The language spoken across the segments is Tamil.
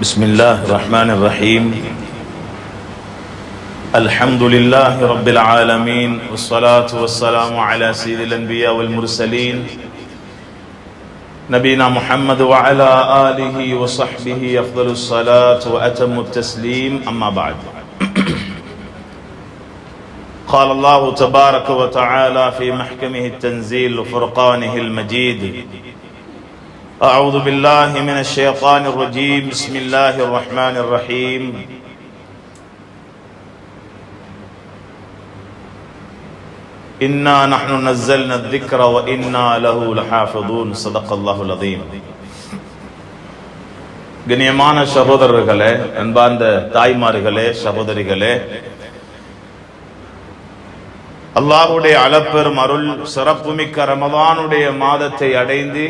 بسم الله الرحمن الرحيم. الحمد لله رب العالمين، والصلاة والسلام على سيد الأنبياء والمرسلين نبينا محمد وعلى آله وصحبه أفضل الصلاة وأتم التسليم. أما بعد، قال الله تبارك وتعالى في محكمه التنزيل وفرقانه المجيد: أعوذ بالله من الشيطان الرجيم. بسم الله الرحمن الرحيم. إنا نحن نزلنا الذكر وإنا له لحافظون. صدق الله العظيم. கண்ணியமான சகோதரர்களே, அன்பார்ந்த தாய்மார்களே, சகோதரிகளே, அல்லாஹ்வுடைய அளப்பெரும் அருள் சிறப்புமிக்க ரமதானுடைய மாதத்தை அடைந்து,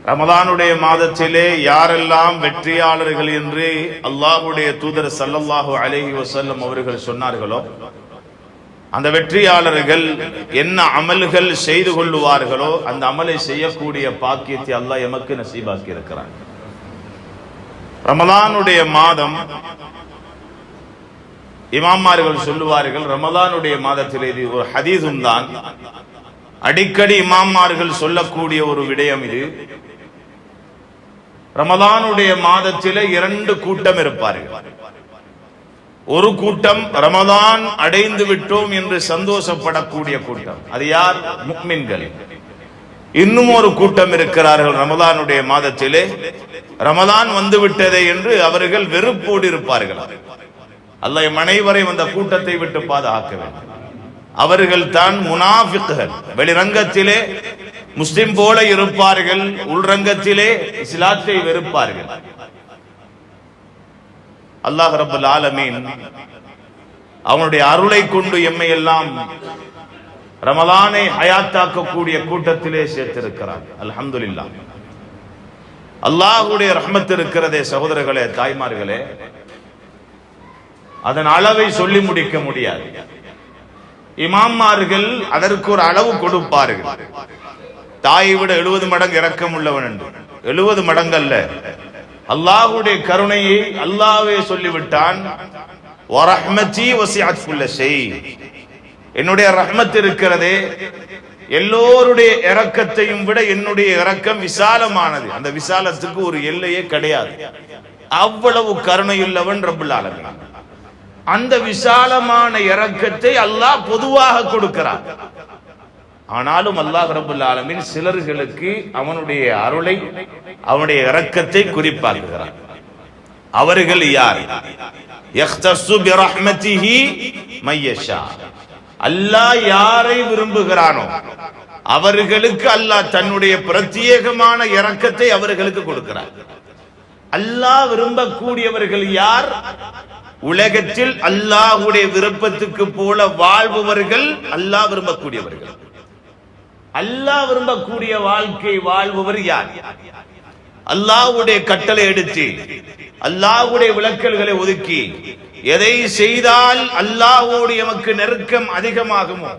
ரமதானுடைய மாதத்திலே யாரெல்லாம் வெற்றியாளர்கள் என்று அல்லாஹ்வுடைய தூதர் ஸல்லல்லாஹு அலைஹி வஸல்லம் அவர்கள் சொன்னார்களோ, அந்த வெற்றியாளர்கள் என்ன அமல்கள் செய்து கொள்ளுவார்களோ அந்த அமலை செய்யக்கூடிய பாக்கியத்தை அல்லாஹ் எமக்கு நசீபாக்கி இருக்கிறார். ரமதானுடைய மாதம், இமாமார்கள் சொல்லுவார்கள், ரமதானுடைய மாதத்திலே இது ஒரு ஹதீஸும் தான், அடிக்கடி இமாமார்கள் சொல்லக்கூடிய ஒரு விடயம் இது. ரமதானுடைய மாதத்திலே இரண்டு கூட்டம் இருப்பார்கள். ஒரு கூட்டம் ரமதான் அடைந்து விட்டோம் என்று சந்தோஷப்படக்கூடிய கூட்டம், அது யார்? முஃமின்கள். இன்னும் ஒரு கூட்டம் இருக்கிறார்கள், ரமதானுடைய மாதத்திலே ரமதான் வந்து விட்டதே என்று அவர்கள் வெறுப்போடு இருப்பார்கள். அல்லாஹ் அனைவரையும் அந்த கூட்டத்தை விட்டு பாதுகாக்க வேண்டும். அவர்கள் தான் முனாஃபிக்குகள். வெளிரங்கத்திலே முஸ்லிம் போல இருப்பார்கள், உள்ரங்கத்திலே இஸ்லாத்தை வெறுப்பார்கள். அல்லாஹ் ரப்பல் ஆலமீன் அவனுடைய அருளை கொண்டு எம்மை எல்லாம் ரமலானை ஹயாத்தாக்கக்கூடிய கூட்டத்திலே சேர்த்திருக்கிறார். அல்ஹம்துலில்லாஹ். அல்லாஹ்வுடைய ரஹ்மத் இருக்கிறதே சகோதரர்களே, தாய்மார்களே, அதன் அளவை சொல்லி முடிக்க முடியாது. இமாமார்கள் அதற்கு ஒரு அளவு கொடுப்பார்கள். தாயை விட 70 மடங்கு இரக்கம் உள்ளவன் என்று. 70 மடங்கு அல்ல, அல்லாஹ்வுடைய கருணையை அல்லாஹ்வே சொல்லிவிட்டான். வரஹ்மதி வசிஅத் குல்ல ஷை. என்னுடைய ரஹ்மத் இருக்கிறதே, எல்லோருடைய இரக்கத்தையும் விட என்னுடைய இரக்கம் விசாலமானது. அந்த விசாலத்துக்கு ஒரு எல்லையே கிடையாது. அவ்வளவு கருணையுள்ளவன் ரப்பல் ஆலமீன். அந்த விசாலமான இரக்கத்தை அல்லாஹ் பொதுவாக கொடுக்கிறார். ஆனாலும் அல்லாஹ் ரப்பல் ஆலமீன் சிலர்களுக்கு அவனுடைய அருளை, அவனுடைய இரக்கத்தை குறிப்பாக்குகிறார். அவர்கள் யார்? யக்தஸு பிரஹ்மதிஹி மய்யஷா. அல்லாஹ் யாரை விரும்புகிறானோ அவர்களுக்கு அல்லாஹ் தன்னுடைய பிரத்யேகமான இரக்கத்தை அவர்களுக்கு கொடுக்கிறார். அல்லாஹ் விரும்பக்கூடியவர்கள் யார்? உலகத்தில் அல்லாஹ்வுடைய விருப்பத்துக்கு போல வாழ்பவர்கள் அல்லாஹ் விரும்பக்கூடியவர்கள். அல்லாஹ் விரும்பக்கூடிய வாழ்க்கை வாழ்பவர் யார்? அல்லாஹ்வுடைய கட்டளை எடுத்து, அல்லாஹ்வுடைய விளக்கல்களை ஒதுக்கி, எதை செய்தால் அல்லாஹ்வோடு எமக்கு நெருக்கம் அதிகமாகுமோ,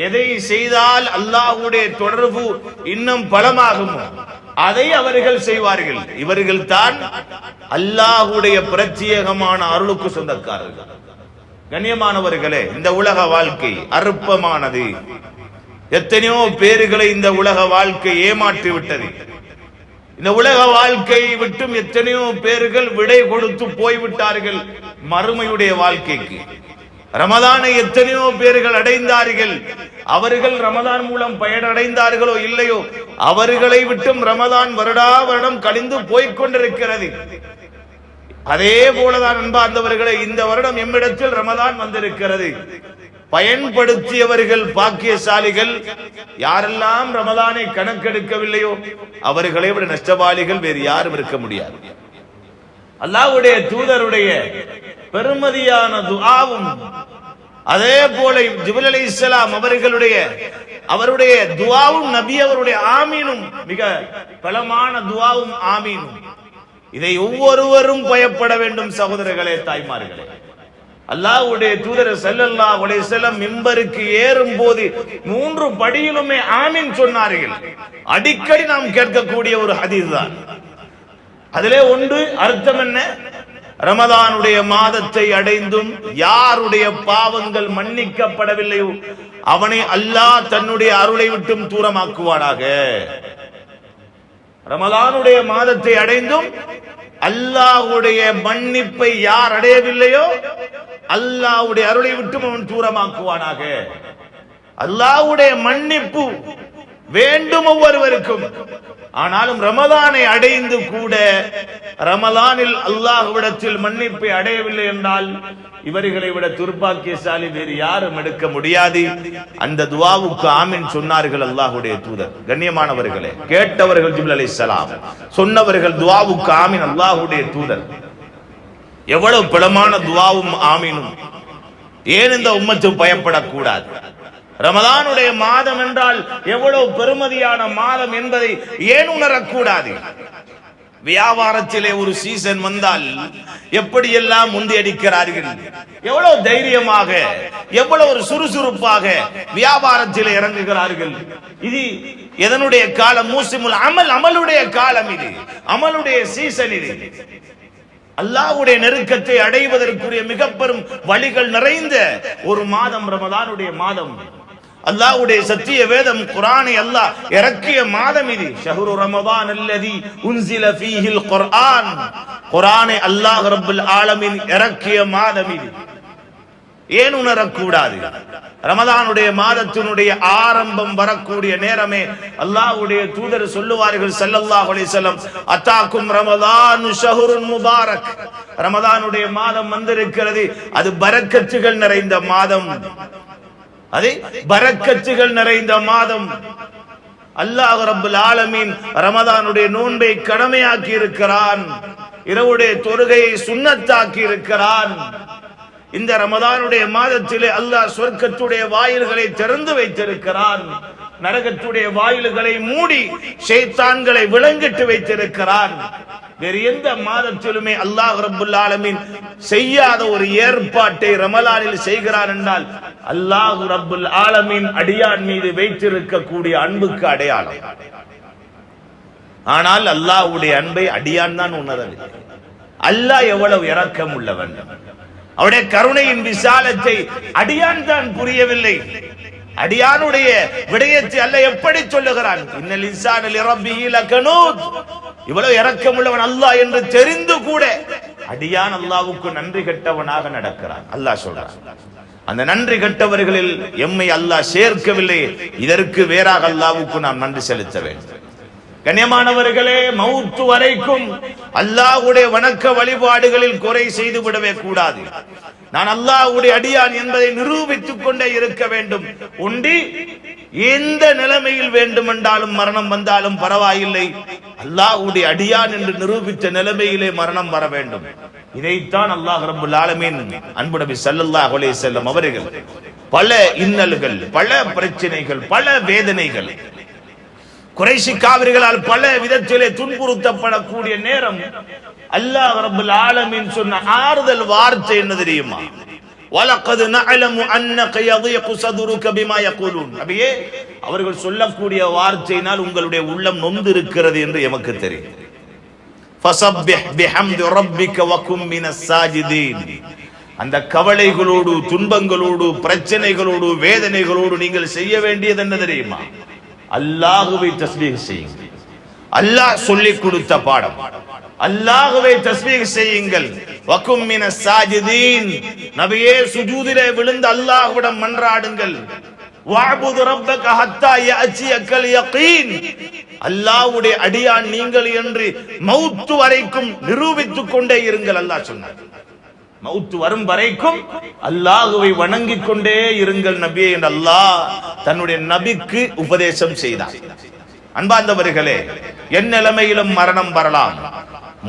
எதை செய்தால் அல்லாஹ்வுடைய தொடர்பு இன்னும் பலமாகுமோ அதை அவர்கள் செய்வார்கள். இவர்கள் தான் அல்லாஹ்வுடைய பிரத்யேகமான அருளுக்கு சொந்தக்காரர்கள். கண்ணியமானவர்களே, இந்த உலக வாழ்க்கை அற்பமானது. எத்தனையோ பேர்களை இந்த உலக வாழ்க்கை ஏமாற்றி விட்டது. இந்த உலக வாழ்க்கையை விட்டும் எத்தனையோ பேர்கள் விடை கொடுத்து போய்விட்டார்கள் மறுமையுடைய வாழ்க்கைக்கு. ரமதானை எத்தனையோ பேர்கள் அடைந்தார்கள். அவர்கள் ரமதான் மூலம் பயனடைந்தார்களோ இல்லையோ, அவர்களை விட்டும் ரமதான் வருடா வருடம் கழிந்து போய்கொண்டிருக்கிறது. அதே போலதான் அன்பார்ந்தவர்களே, இந்த வருடம் எம்மிடத்தில் ரமதான் வந்திருக்கிறது. பயன்படுத்தியவர்கள் பாக்கியசாலிகள். யாரெல்லாம் ரமதானை கணக்கெடுக்கவில்லையோ அவர்களை விட நஷ்டவாளிகள் வேறு யாரும் இருக்க முடியாது. அல்லாஹ்வுடைய தூதருடைய பெருமதியான துஆவும், அதே போல ஜிப்ரீல் அலைஹிஸ்ஸலாம் அவருடைய துஆவும், நபி அவருடைய ஆமீனும், மிக பலமான துஆவும் ஆமீனும். இதை ஒவ்வொருவரும் பயப்பட வேண்டும் சகோதரர்களே, தாய்மார்களே. அல்லாஹ்வுடைய தூதர் ஸல்லல்லாஹு அலைஹி வஸல்லம் மிம்பருக்கு ஏறும் போது 3 படியிலுமே ஆமீன் சொன்னார்கள். அடிக்கடி நாம் கேட்கக்கூடிய ஒரு ஹதீஸ் தான். அதிலே ஒன்று அர்த்தம் என்ன? ரமதானுடைய மாதத்தை அடைந்தும் யாருடைய பாவங்கள் மன்னிக்கப்படவில்லையோ அவனை அல்லாஹ் தன்னுடைய அருளை விட்டும் தூரமாக்குவானாக. ரமதானுடைய மாதத்தை அடைந்தும் அல்லாஹ்வுடைய மன்னிப்பை யார் அடையவில்லையோ அல்லாஹ்வுடைய அருளை விட்டும் அவன் தூரமாக்குவானாக. அல்லாஹ்வுடைய மன்னிப்பு வேண்டும் ஒவ்வொருவருக்கும். ஆனாலும் ரமதானை அடைந்து கூட ரமதானில் அல்லாஹ்விடத்தில் மன்னிப்பை அடையவில்லை என்றால் இவர்களை விட துர்பாக்கியசாலி வேறு யாரும் எடுக்க முடியாது. அந்த துஆவுக்கு ஆமீன் சொன்னார்கள் அல்லாஹ்வுடைய தூதர். கண்ணியமானவர்களே, கேட்டவர்கள் ஜிப்ரீல் அலைஹிஸ்ஸலாம், சொன்னவர்கள் துஆவுக்கு ஆமீன் அல்லாஹ்வுடைய தூதர். எவ்வளவு பிளமான துஆவும் ஆமீனும். ஏன் இந்த உம்மத்து பயப்படக்கூடாது? ரமதானுடைய மாதம் என்றால் எவ்வளவு பெருமதியான மாதம் என்பதை ஏன் உணரக்கூடாது? வியாபாரத்திலே ஒரு சீசன் வந்தால் எப்படியெல்லாம் முந்தியடிக்கிறார்கள், எவ்வளவு தைரியமாக, எவ்வளவு ஒரு சுறுசுறுப்பாக வியாபாரத்திலே இறங்குகிறார்கள். இது எதனுடைய காலம்? மூசிமுல் அமல், அமலுடைய காலம். இது அமலுடைய சீசன். இது அல்லாஹ்வுடைய நெருக்கத்தை அடைவதற்குரிய மிக பெரும் வழிகள் நிறைந்த ஒரு மாதம் ரமதானுடைய மாதம். அல்லாஹ்வுடைய சத்திய வேதம் குர்ஆனை அல்லாஹ் இறக்கிய மாதம் இது. ஷஹ்ரு ரமதான் அல்லதி உன்சில ஃபீஹில் குர்ஆன். குர்ஆனை அல்லாஹ் ரப்பல் ஆலமீன் இறக்கிய மாதம் இது. ஏன் உணரக்கூடாது? ரமதானுடைய மாதத்தினுடைய ஆரம்பம் வரக்கூடிய நேரமே அல்லாஹ்வுடைய தூதர் சொல்லுவார்கள் ஸல்லல்லாஹு அலைஹி வஸல்லம், அத்தாக்கும் ரமதானு ஷஹ்ருன் முபாரக். ரமதானுடைய மாதம் வந்திருக்கிறது, அது பரக்கத்துகள் நிறைந்த மாதம். அது பரக்கத்துகள் நிறைந்த மாதம். அல்லாஹ் ரப்பல் ஆலமீன் ரமதானுடைய நோன்பை கடமையாக்கி இருக்கிறான், இரவுடைய தொழுகையை சுன்னத்தாக்கி இருக்கிறான். இந்த ரமதானுடைய மாதத்திலே அல்லாஹ் சொர்க்கத்துடைய வாயில்களை திறந்து வைத்திருக்கிறான், நரகத்துடைய வாயில்களை மூடி ஷைத்தான்களை விலங்கிட்டு வைத்திருக்கிறான். வேறு எந்த மாதத்திலுமே அல்லாஹ் ரப்பல் ஆலமீன் செய்யாத ஒரு ஏற்பாட்டை ரமலானில் செய்கிறான் என்றால் அல்லாஹ் ரப்பல் ஆலமீன் அடியான் மீது வைத்திருக்கக்கூடிய அன்புக்கு அடையாளம். ஆனால் அல்லாஹ்வுடைய அன்பை அடியான் தான் உணரவில்லை. அல்லாஹ் எவ்வளவு இரக்கம் உள்ளவன், அவருடைய கருணையின் விசாலத்தை அடியான் தான் புரியவில்லை. அடியானுடைய விடயத்தை அல்லாஹ் எப்படி சொல்லுகிறான்? இன்னல் இன்சான லிரப்பிஹி லகனூத். இவ்வளவு இரக்கம் உள்ளவன் அல்லாஹ் என்று தெரிந்து கூட அடியான் அல்லாஹ்வுக்கு நன்றி கெட்டவனாக நடக்கிறான். அல்லாஹ் சொல்றான், அந்த நன்றி கெட்டவர்களில் எம்மை அல்லாஹ் சேர்க்கவில்லை, இதற்கு வேறாக அல்லாஹ்வுக்கு நாம் நன்றி செலுத்த வேண்டும். கண்ணியமானவர்களே, மௌத்து வரைக்கும் அல்லாஹ்வுடைய வணக்க வழிபாடுகளில் குறை செய்து விடவே கூடாது. நான் அல்லாஹ்வுடைய அடியான் என்பதை நிரூபித்துக் கொண்டே இருக்க வேண்டும். உண்டி எந்த நிலைமையில் வேண்டுமென்றாலும் மரணம் வந்தாலும் பரவாயில்லை, அல்லாஹ்வுடைய அடியான் என்று நிரூபித்த நிலைமையிலே மரணம் வர வேண்டும். இதைத்தான் அல்லாஹ் ரப்பல் ஆலமீன் அன்பு நபி ஸல்லல்லாஹு அலைஹி வஸல்லம் அவர்கள் பல இன்னல்கள், பல பிரச்சனைகள், பல வேதனைகள், குறைஷி காவிரிகளால் பல விதத்திலே துன்புறுத்தப்படக்கூடிய நேரம் அல்லாஹ் ரப்பல் ஆலமீன் சொன்ன ஆறுதல் வார்த்தை என்ன தெரியுமா? வலகத் நஅலமு அன்னக யதீகு ஸதுருக பிமா யகூலூன். நபியே, அவர்கள் சொல்லக்கூடிய வார்த்தையினால் உங்களுடைய உள்ளம் நொந்து இருக்கிறது என்று எமக்கு தெரியும். ஃபஸப்பிஹ் பிஹம்தி ரப்பிக வகும் மினஸ் சாஜிதீன். அந்த கவலைகளோடு, துன்பங்களோடு, பிரச்சனைகளோடு, வேதனைகளோடு நீங்கள் செய்ய வேண்டியது என்ன தெரியுமா? அல்லாஹ்வை தஸ்பீஹ் செய்யுங்கள். அல்லாஹ் சொல்லிக் கொடுத்த பாடம். அல்லாஹ்வை தஸ்பீஹ் செய்யுங்கள். வகும் மினஸ் சாஜிதீன். நபியே, சுஜூதிலே விழுந்து அல்லாஹ்விடம் மன்றாடுங்கள். வஅபுது ரப்பக ஹத்தா யஅதியக்கல் யகீன். அல்லாஹ்வுடைய அடியான் நீங்கள் என்று மௌத் வரைக்கும் நிரூபித்துக் கொண்டே இருங்கள். அல்லாஹ் சொன்னார், மௌத் வரும் வரைக்கும் அல்லாஹ்வை வணங்கிக் கொண்டே இருங்கள் நபியே என்று அல்லாஹ் தன்னுடைய நபிக்கு உபதேசம் செய்தார். அன்பார்ந்தவர்களே, என் நிலைமையிலும் மரணம் வரலாம்.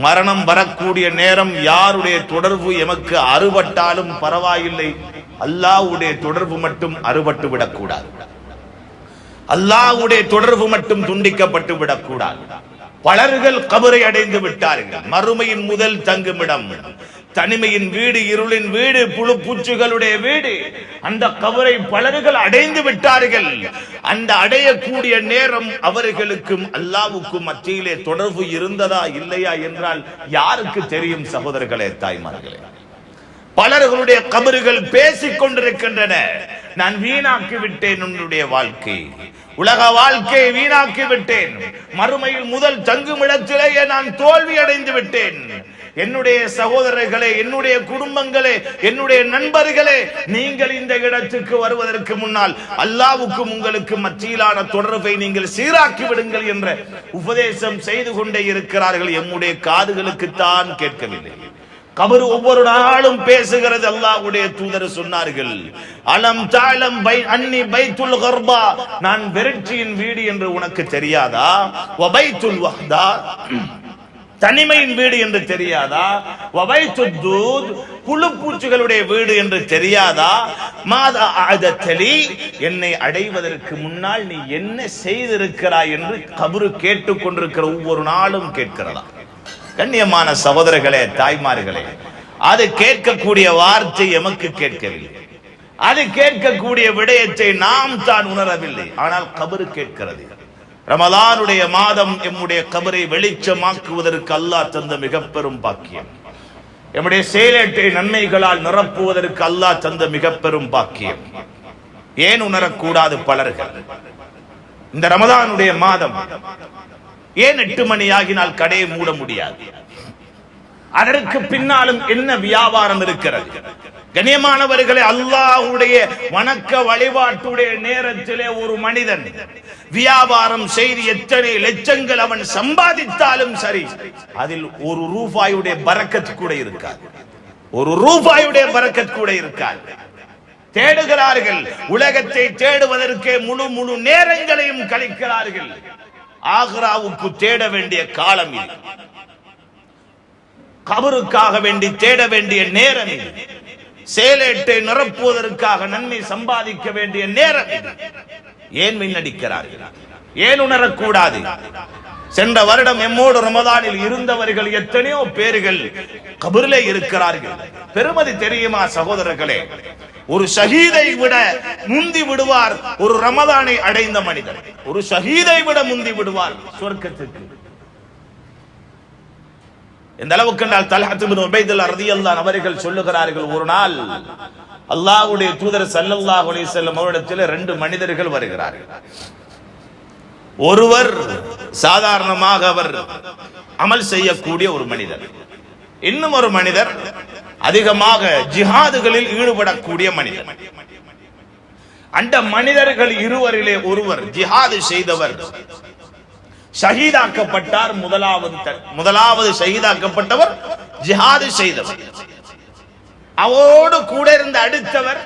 மரணம் வரக்கூடிய நேரம் யாருடைய தொடர்பு எமக்கு அறுபட்டாலும் பரவாயில்லை, அல்லாஹ்வுடைய தொடர்பு மட்டும் அறுபட்டு விடக்கூடாது. அல்லாஹ்வுடைய தொடர்பு மட்டும் துண்டிக்கப்பட்டு விடக்கூடாது. பலர்கள் கபரை அடைந்து விட்டார்கள். மறுமையின் முதல் தங்குமிடம் தனிமையின் வீடு, இருளின் வீடு, புழு பூச்சிகளுடைய வீடு. அந்த கபரை பலர்கள் அடைந்து விட்டார்கள். அந்த அடையக்கூடிய நேரம் அவர்களுக்கும் அல்லாஹ்வுக்கும் மத்தியிலே தொடர்பு இருந்ததா இல்லையா என்றால் யாருக்கு தெரியும்? சகோதரர்களே, தாய்மார்களே, பலர்களுடைய கபறுகள் பேசிக் கொண்டிருக்கின்றன. நான் வீணாக்கி விட்டேன் உன்னுடைய வாழ்க்கை, உலக வாழ்க்கையை வீணாக்கி விட்டேன், மறுமையில் முதல் தங்குமிடத்திலேயே நான் தோல்வி அடைந்து விட்டேன். என்னுடைய சகோதரர்களே, என்னுடைய குடும்பங்களே, என்னுடைய நண்பர்களே, நீங்கள் இந்த இடத்துக்கு வருவதற்கு முன்னால் அல்லாஹ்வுக்கும் உங்களுக்கு மத்தியிலான தொடர்பை நீங்கள் சீராக்கி விடுங்கள் என்ற உபதேசம் செய்து கொண்டே இருக்கிறார்கள். எம்முடைய காதுகளுக்கு தான் கேட்கவில்லை. கபர் ஒவ்வொரு நாளும் பேசுகிறது. அல்லாஹ்வுடைய தூதர் சொன்னார்கள், அலம் தஅலம் அன்னி பைத்துல் கர்பா, நான் வெற்றியின் வீடு என்று உனக்கு தெரியாதா? வபைத்துல் வஹ்தா, தனிமையின் வீடு என்று தெரியாதா? வபைத்துத் தூத், புழு பூச்சிகளுடைய வீடு என்று தெரியாதா? மாதா அஅதலி, என்னை அடைவதற்கு முன்னால் நீ என்ன செய்திருக்கிறாய் என்று கபர் கேட்டுக் கொண்டிருக்கிற ஒவ்வொரு நாளும் கேட்கிறதா? கண்ணியமான சகோதரர்களே, தாய்மார்களே, அது கேட்கக்கூடிய வார்த்தை எமக்கு கேட்கவில்லை. அது கேட்கக்கூடிய விடயத்தை நாம் தான் உணரவில்லை. ஆனால் கபர் கேட்கிறது. ரமலானுடைய மாதம் எம்முடைய கபரை வெளிச்சமாக்குவதற்கு அல்லாஹ் தந்த மிக பெரும் பாக்கியம். எம்முடைய செயலேட்டை நன்மைகளால் நிரப்புவதற்கு அல்லாஹ் தந்த மிக பெரும் பாக்கியம். ஏன் உணரக்கூடாது பலர்கள்? இந்த ரமலானுடைய மாதம் ஏன் 8 மணி ஆகினால் கடையை மூட முடியாது? அதற்கு பின்னாலும் என்ன வியாபாரம் இருக்கிறது? கண்ணியமானவர்களே, அல்லாஹ்வுடைய வணக்க வழிபாட்டுடைய நேரத்திலே ஒரு மனிதன் வியாபாரம் செய்து எத்தனை லட்சங்கள் அவன் சம்பாதித்தாலும் சரி, அதில் ஒரு ரூபாயுடைய பரக்கத் கூட இருக்காது. ஒரு ரூபாயுடைய பரக்கத் கூட இருக்காது. தேடுகிறார்கள், உலகத்தை தேடுவதற்கே முழு நேரங்களையும் கழிக்கிறார்கள். ஆக்ராவுக்கு தேட வேண்டிய காலம் இது. கபருக்காக வேண்டி தேட வேண்டிய நேரம் இது. சேலேட்டை நிரப்புவதற்காக நன்மை சம்பாதிக்க வேண்டிய நேரம் இது. ஏன் வீணடிக்கிறார்கள்? ஏன் உணரக்கூடாது? சென்ற வருடம் எம்மோடு ரமதானில் இருந்தவர்கள் எத்தனையோ பேர்கள் கபரிலே இருக்கிறார்கள். பெருமதி தெரியுமா சகோதரர்களே? ஒரு ஷஹீதை விட முந்தி விடுவார் ஒரு ரமதானை அடைந்த மனிதர். ஒரு ஷஹீதை விட முந்தி விடுவார் சொர்க்கத்துக்கு. இந்த அளவுக்கு என்றால் தல்ஹத் இப்னு உபைதுல்லாஹ் ரலியல்லாஹு அவர்கள் சொல்லுகிறார்கள், ஒரு நாள் அல்லாஹ்வுடைய தூதர் ஸல்லல்லாஹு அலைஹி வஸல்லம் அவரிடத்தில் 2 மனிதர்கள் வருகிறார்கள். ஒருவர் சாதாரணமாக அவர் அமல் செய்யக்கூடிய ஒரு மனிதர், இன்னும் ஒரு மனிதர் அதிகமாக ஜிஹாதுகளில் ஈடுபடக்கூடிய மனிதர். அந்த மனிதர்கள் இருவரிலே ஒருவர் ஜிஹாது செய்தவர் ஷஹீதாக்கப்பட்டார். முதலாவது ஷஹீதாக்கப்பட்டவர் ஜிஹாது செய்தவர். அவரோடு கூட இருந்த அடுத்தவர்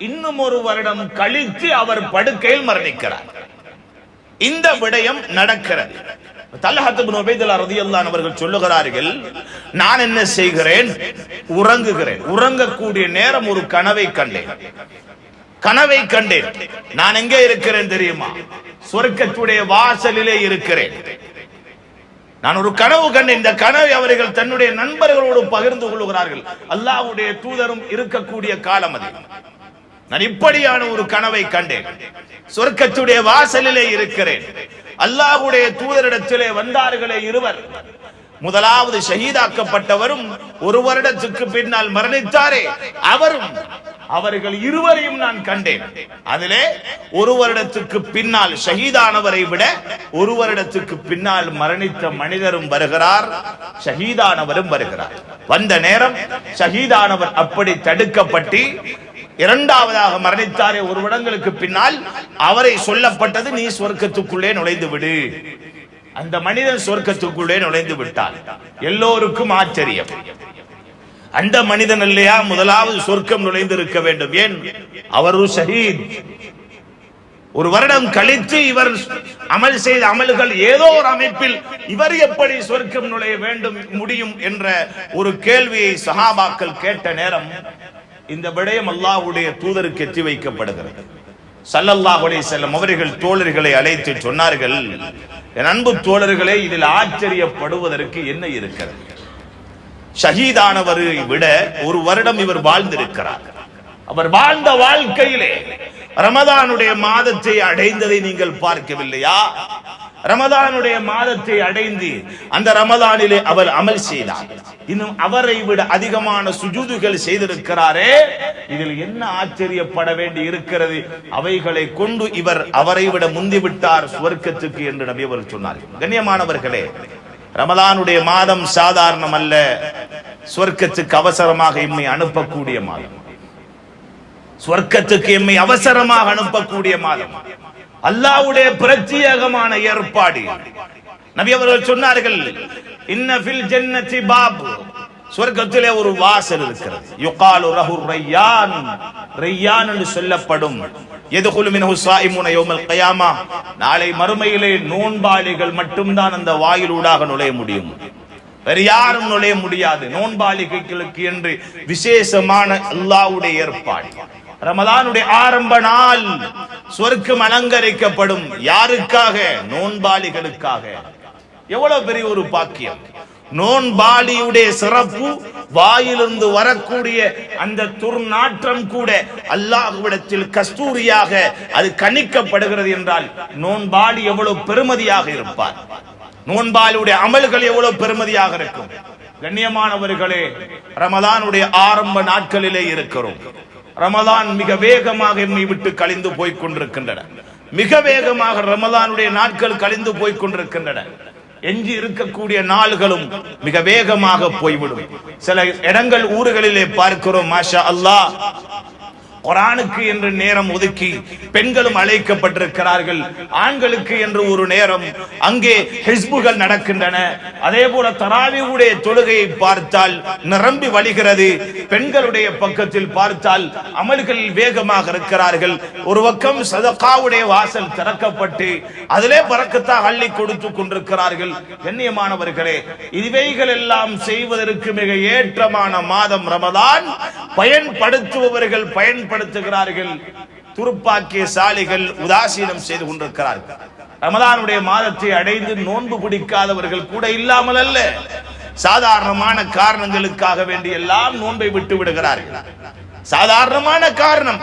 இன்னும் ஒரு வருடம் கழித்து அவர் படுக்கையில் மரணிக்கிறார். இந்த விடயம் நடக்கிறது. தல்ஹத் இப்னு உபைதுல்லாஹ் ரலியல்லாஹு அன்ஹு அவர்கள் சொல்லுகிறார்கள், நான் என்ன செய்கிறேன்? உறங்குகிறேன். உறங்கக்கூடிய நேரம் ஒரு கனவை கண்டேன். நான் எங்கே இருக்கிறேன் தெரியுமா? சொர்க்கத்துடைய வாசலிலே இருக்கிறேன். நான் ஒரு கனவு கண்டேன். இந்த கனவை அவர்கள் தன்னுடைய நண்பர்களோடு பகிர்ந்து கொள்கிறார்கள். அல்லாஹ்வுடைய தூதரும் இருக்கக்கூடிய காலம் அது. நான் இப்படியான ஒரு கனவை கண்டேன். சொர்க்கத்துடைய வாசலிலே இருக்கிறேன். அல்லாஹ்வுடைய தூதரிடத்திலே வந்தார்களே இருவர். முதலாவது ஷஹீதாக்கப்பட்டவரும் ஒரு வருடத்துக்கு பின்னால் மரணித்தாரே அவரும், அவர்கள் இருவரையும் நான் கண்டேன். அதிலே ஒரு வருடத்துக்கு பின்னால் ஷஹீதானவரை விட ஒரு வருடத்துக்கு பின்னால் மரணித்த மனிதரும் வருகிறார், ஷஹீதானவரும் வருகிறார். வந்த நேரம் ஷஹீதானவர் அப்படி தடுக்கப்பட்டு இரண்டாவதாக மரணித்தாரே ஒரு வருடங்களுக்கு பின்னால் அவரை சொல்லப்பட்டது, நீ சொர்க்கத்துக்குள்ளே நுழைந்து விடு. அந்த மனிதன் சொர்க்கத்துக்குள்ளே நுழைந்து விட்டார். எல்லோருக்கும் ஆச்சரியம். அந்த மனிதன் இல்லையா முதலாவது சொர்க்கம் நுழைந்து இருக்க வேண்டும்? ஏன்? அவர் ஒரு ஷஹீத். ஒரு வருடம் கழித்து இவர் அமல் செய்த அமல்கள் ஏதோ ஒரு அமைப்பில் இவர் எப்படி சொர்க்கம் நுழைய வேண்டும் முடியும் என்ற ஒரு கேள்வியை சஹாபாக்கள் கேட்ட நேரம் இந்த விடயம் அல்லாஹ்வுடைய தூதருக்கு எத்தி வைக்கப்படுகிறது. ஸல்லல்லாஹு அலைஹி வஸல்லம் அவர்கள் தோழர்களை அழைத்து சொன்னார்கள், என் அன்பு தோழர்களே, இதில் ஆச்சரியப்படுவதற்கு என்ன இருக்கிறது? ஷஹீதானவரை விட ஒரு வருடம் இவர் வாழ்ந்திருக்கிறார். அவர் வாழ்ந்த வாழ்க்கையிலே ரமதானுடைய மாதத்தை அடைந்ததை நீங்கள் பார்க்கவில்லையா? ரமதானுடைய மாதத்தை அடைந்து அந்த ரமதானிலே அவர் அமல் செய்தார். இன்னும் அவரை விட அதிகமான சுஜூதுகள் செய்திருக்கிறாரே, இதில் என்ன ஆச்சரியப்பட வேண்டி இருக்கிறது? அவைகளை கொண்டு இவர் அவரை விட முந்திவிட்டார் சுவர்க்கத்துக்கு என்று நபி அவர்கள் சொன்னார்கள். கண்ணியமானவர்களே, ரமதானுடைய மாதம் சாதாரணம் அல்ல. சுவர்க்கத்துக்கு அவசரமாக எம்மை அனுப்பக்கூடிய மாதம், சுவர்க்கத்துக்கு எம்மை அவசரமாக அனுப்பக்கூடிய மாதம், அல்லாஹ்வுடைய பிரத்யேகமான ஏற்பாடு. நபி அவர்கள் சொன்னார்கள், இன்ன ஃபில் ஜன்னதி பாப், சுவர்க்கத்திலே ஒரு வாசல் இருக்கிறது. யுகாலு ரஹு ரையான், ரையான் என்று சொல்லப்படும். யதுகுலு மின்ஹு ஸாயிமுன யௌமல் கியாமா, நாளை மறுமையிலே நோன்பாளிகள் மட்டும்தான் அந்த வாயிலூடாக நுழைய முடியும், வேறு யாரும் நுழைய முடியாது. நோன்பாளிகளுக்கு என்று விசேஷமான அல்லாஹ்வுடைய ஏற்பாடு. ரமதானுடைய ஆரம்ப நாள் சொர்க்கம் அலங்கரிக்கப்படும். யாருக்காக? நோன்பாளிகளுக்காக. எவ்வளவு பெரிய ஒரு பாக்கியம்! நோன்பாளியுடைய சிறப்பு, வாயிலிருந்து வரக்கூடிய அந்த துர்நாற்றம் கூட அல்லாஹ்விடத்தில் கஸ்தூரியாக அது கணிக்கப்படுகிறது என்றால் நோன்பாளி எவ்வளவு பெருமதியாக இருப்பார், நோன்பாளியுடைய அமல்கள் எவ்வளவு பெருமதியாக இருக்கும். கண்ணியமானவர்களே, ரமதானுடைய ஆரம்ப நாட்களிலே இருக்கிறோம். ரமதான் மிக வேகமாக எம்மை விட்டு கழிந்து போய் கொண்டிருக்கின்றன. மிக வேகமாக ரமதானுடைய நாட்கள் கழிந்து போய் கொண்டிருக்கின்றன. எஞ்சி இருக்கக்கூடிய நாள்களும் மிக வேகமாக போய்விடும். சில இடங்கள் ஊர்களிலே பார்க்கிறோம், மாஷா அல்லாஹ், குர்ஆனுக்கு என்று நேரம் ஒதுக்கி பெண்களும் அழைக்கப்பட்டிருக்கிறார்கள். ஆண்களுக்கு என்று ஒரு நேரம் அங்கே ஹிஸ்புகள் நடக்கின்றன. அதே போல தராவீஹுடைய தொழுகையை பார்த்தால் நிரம்பி வழிகிறது. பெண்களுடைய பக்கத்தில் பார்த்தால் அமல்களில் வேகமாக இருக்கிறார்கள். ஒரு பக்கம் சதகாவுடைய வாசல் திறக்கப்பட்டு அதிலே பரக்கத்தாக அள்ளி கொடுத்து கொண்டிருக்கிறார்கள். கண்ணியமானவர்களே, இவைகள் எல்லாம் செய்வதற்கு மிக ஏற்றமான மாதம் ரமதான். பயன்படுத்துபவர்கள் பயன்படுத்துகிறார்கள், துருப்பாக்கிய சாலிகள் உதாசீனம் செய்து கொண்டிருக்கிறார்கள். ரமதானுடைய மாதத்தை அடைந்து நோன்பு பிடிக்காதவர்கள் கூட இல்லாமல் அல்ல, சாதாரணமான காரணங்களுக்காக வேண்டி எல்லாம் நோன்பை விட்டு விடுகிறார்கள். சாதாரணமான காரணம்,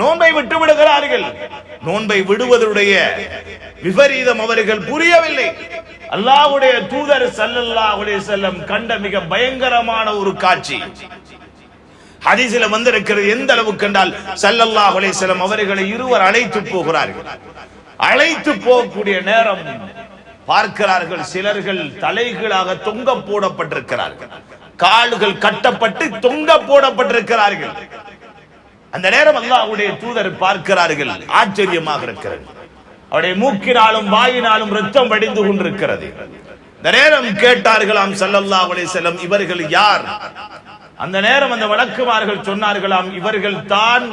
நோன்பை விட்டு விடுகிறார்கள். நோன்பை விடுவதுடைய விபரீதம் அவர்கள் புரியவில்லை. அல்லாஹ்வுடைய தூதர் ஸல்லல்லாஹு அலைஹி வஸல்லம் கண்ட மிக பயங்கரமான ஒரு காட்சி ஹதீஸில வந்திருக்கிறது. எந்த அளவுக்கு என்றால் ஸல்லல்லாஹு அலைஹி வஸல்லம் அவர்களை இருவர் அழைத்து போகிறார்கள். அழைத்து போகக்கூடிய நேரம் பார்க்கிறார்கள், சிலர்கள் தலைகளாக தொங்க போடப்பட்டிருக்கிறார்கள், கால்கள் கட்டப்பட்டு தொங்க போடப்பட்டிருக்கிறார்கள். அந்த நேரம் அல்லாஹ்வுடைய தூதர் பார்க்கிறார்கள், ஆச்சரியமாக இருக்கிறது. அவருடைய மூக்கினாலும் வாயினாலும் ரத்தம் வடிந்து கொண்டிருக்கிறது. இந்த நேரம் கேட்டார்களாம் ஸல்லல்லாஹு அலைஹி வஸல்லம், இவர்கள் யார்? அந்த நேரம் அந்த வழக்குமார்கள் சொன்னார்களாம், இவர்கள் தான்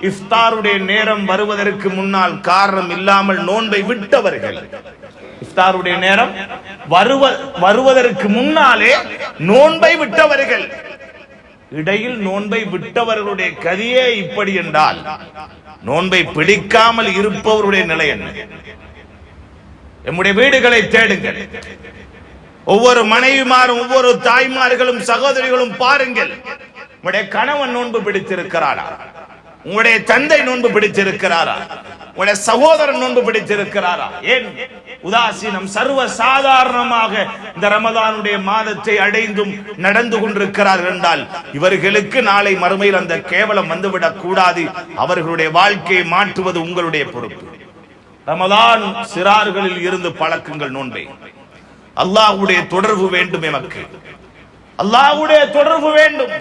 இஃப்தாருடைய நேரம் வருவதற்கு முன்னால் காரணம் இல்லாமல் நோன்பை விட்டவர்கள். இஃப்தாருடைய நேரம் வருவதற்கு முன்னாலே நோன்பை விட்டவர்கள். இடையில் நோன்பை விட்டவர்களுடைய கதியே இப்படி என்றால் நோன்பை பிடிக்காமல் இருப்பவருடைய நிலை என்ன? நம்முடைய வீடுகளை தேடுங்கள். ஒவ்வொரு மனைவிமாரும் ஒவ்வொரு தாய்மார்களும் சகோதரிகளும் பாருங்கள், உங்களுடைய கணவன் நோன்பு பிடித்திருக்கிறாரா? உங்களுடைய தந்தை நோன்பு பிடித்திருக்கிறாரா? உங்களுடைய சகோதரன் நோன்பு பிடித்திருக்கிறாரா? ஏன் உதாசீனம்? சர்வ சாதாரணமாக இந்த ரமதானுடைய மாதத்தை அடைந்தும் நடந்து கொண்டிருக்கிறார்கள் என்றால் இவர்களுக்கு நாளை மறுமையில் அந்த கேவலம் வந்துவிடக் கூடாது. அவர்களுடைய வாழ்க்கையை மாற்றுவது உங்களுடைய பொறுப்பு. ரமதான் சிறார்களில் இருந்து பழக்குங்கள் நோன்பை. அல்லாஹ்வுடைய தொடர்பு வேண்டும், எமக்கு அல்லாஹ்வுடைய தொடர்பு வேண்டும்.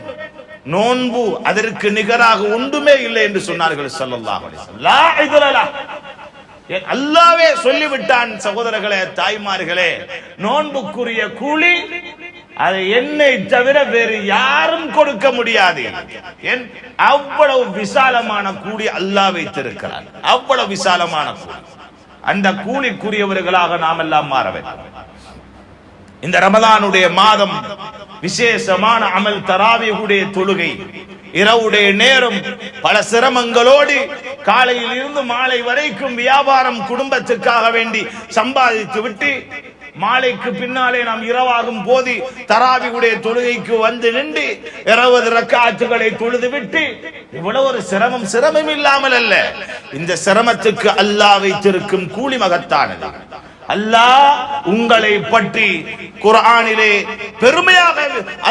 நோன்பு அதற்கு நிகராக ஒன்றுமே இல்லை என்று சொன்னார்கள் ஸல்லல்லாஹு அலைஹி வஸல்லம். லா இத்ரலா, அல்லாஹ்வே சொல்லிவிட்டான். சகோதரர்களே, தாய்மார்களே, நோன்புக்குரிய கூலி அதை என்னை தவிர வேறு யாரும் கொடுக்க முடியாது. அவ்வளவு விசாலமான கூலி அல்லாஹ் வைத்திருக்கிறார். அவ்வளவு விசாலமான கூலி. அந்த கூலிக்குரியவர்களாக நாம் எல்லாம் மாற வேண்டும். இந்த ரமதானுடைய மாதம் விசேஷமான அமல் தராவீஹுடைய தொழுகை, இரவுடைய நேரம், பல சிரமங்களோடு காலையில் இருந்து மாலை வரைக்கும் வியாபாரம் குடும்பத்துக்காக வேண்டி சம்பாதித்து விட்டு மாலைக்கு பின்னாலே நாம் இரவாகும் போது தராவியுடைய தொழுகைக்கு வந்து நின்று 20 ரக்காத்துகளை தொழுது விட்டு இவ்வளவு ஒரு சிரமம் இல்லாமல் அல்ல. இந்த சிரமத்துக்கு அல்லாஹ் வைத்திருக்கும் கூலி மகத்தானது. அல்லாஹ் உங்களை பற்றி குர்ஆனிலே பெருமையாக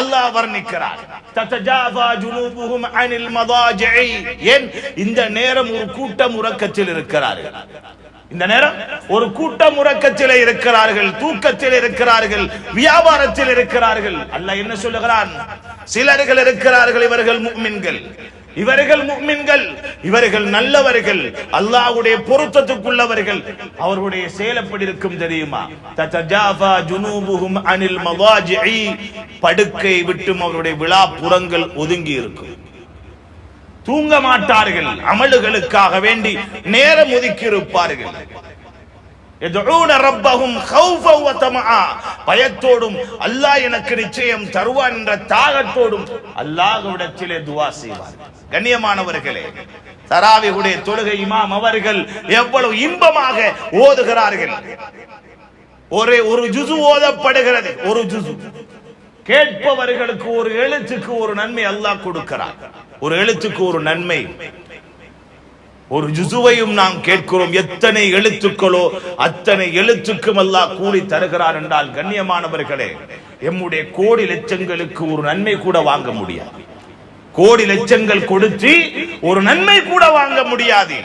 அல்லாஹ் வர்ணிக்கிறார். ததஜாஃபா ஜுனூபுஹும் அனில் மதாஜிஇ. ஏன் இந்த நேரம் ஒரு கூட்டம் உறக்கத்தில் இருக்கிறார்கள். இந்த நேரம் ஒரு கூட்டம் உறக்கத்தில் இருக்கிறார்கள், தூக்கத்தில் இருக்கிறார்கள், வியாபாரத்தில் இருக்கிறார்கள். அல்லாஹ் என்ன சொல்லுகிறான்? சிலர்கள் இருக்கிறார்கள், இவர்கள் முஃமின்கள், இவர்கள் நல்லவர்கள், அல்லாஹ்வுடைய பொருத்தத்துக்குள்ளவர்கள். அவர்களுடைய செயல் எப்படி இருக்கும் தெரியுமா? ததஜாஃபா ஜுனூபுஹும் அனில் மதாஜிஇ. படுக்கை விட்டும் அவருடைய விழாப்புறங்கள் ஒதுங்கி இருக்கும். தூங்க மாட்டார்கள், அமலுகளுக்காக வேண்டி நேரம் ஒதுக்கி இருப்பார்கள். பயத்தோடும் அல்லாஹ் எனக்கு நிச்சயம் தருவான் என்ற தாகத்தோடும் அல்லாஹ்விடத்திலே துஆ செய்வார்கள். கண்ணியமானவர்களே, தராவியுடைய தொழுகை இமாம் அவர்கள் எவ்வளவு இன்பமாக ஓதுகிறார்கள். ஒரு ஜுசு ஓதப்படுகிறது, ஒரு ஜுசு. கேட்பவர்களுக்கு ஒரு எழுத்துக்கு ஒரு நன்மை அல்லாஹ் கொடுக்கிறார். ஒரு எழுத்துக்கு ஒரு நன்மை. ஒரு ஜுசுவையும் நாம் கேட்கிறோம், எத்தனை எழுத்துக்களோ அத்தனை எழுத்துக்கும் அல்லாஹ் கூலி தருகிறார் என்றால், கண்ணியமானவர்களே, எம்முடைய கோடி லட்சங்களுக்கு ஒரு நன்மை கூட வாங்க முடியாது. கோடி லட்சங்கள் கொடுத்து ஒரு நன்மை கூட வாங்க முடியாது.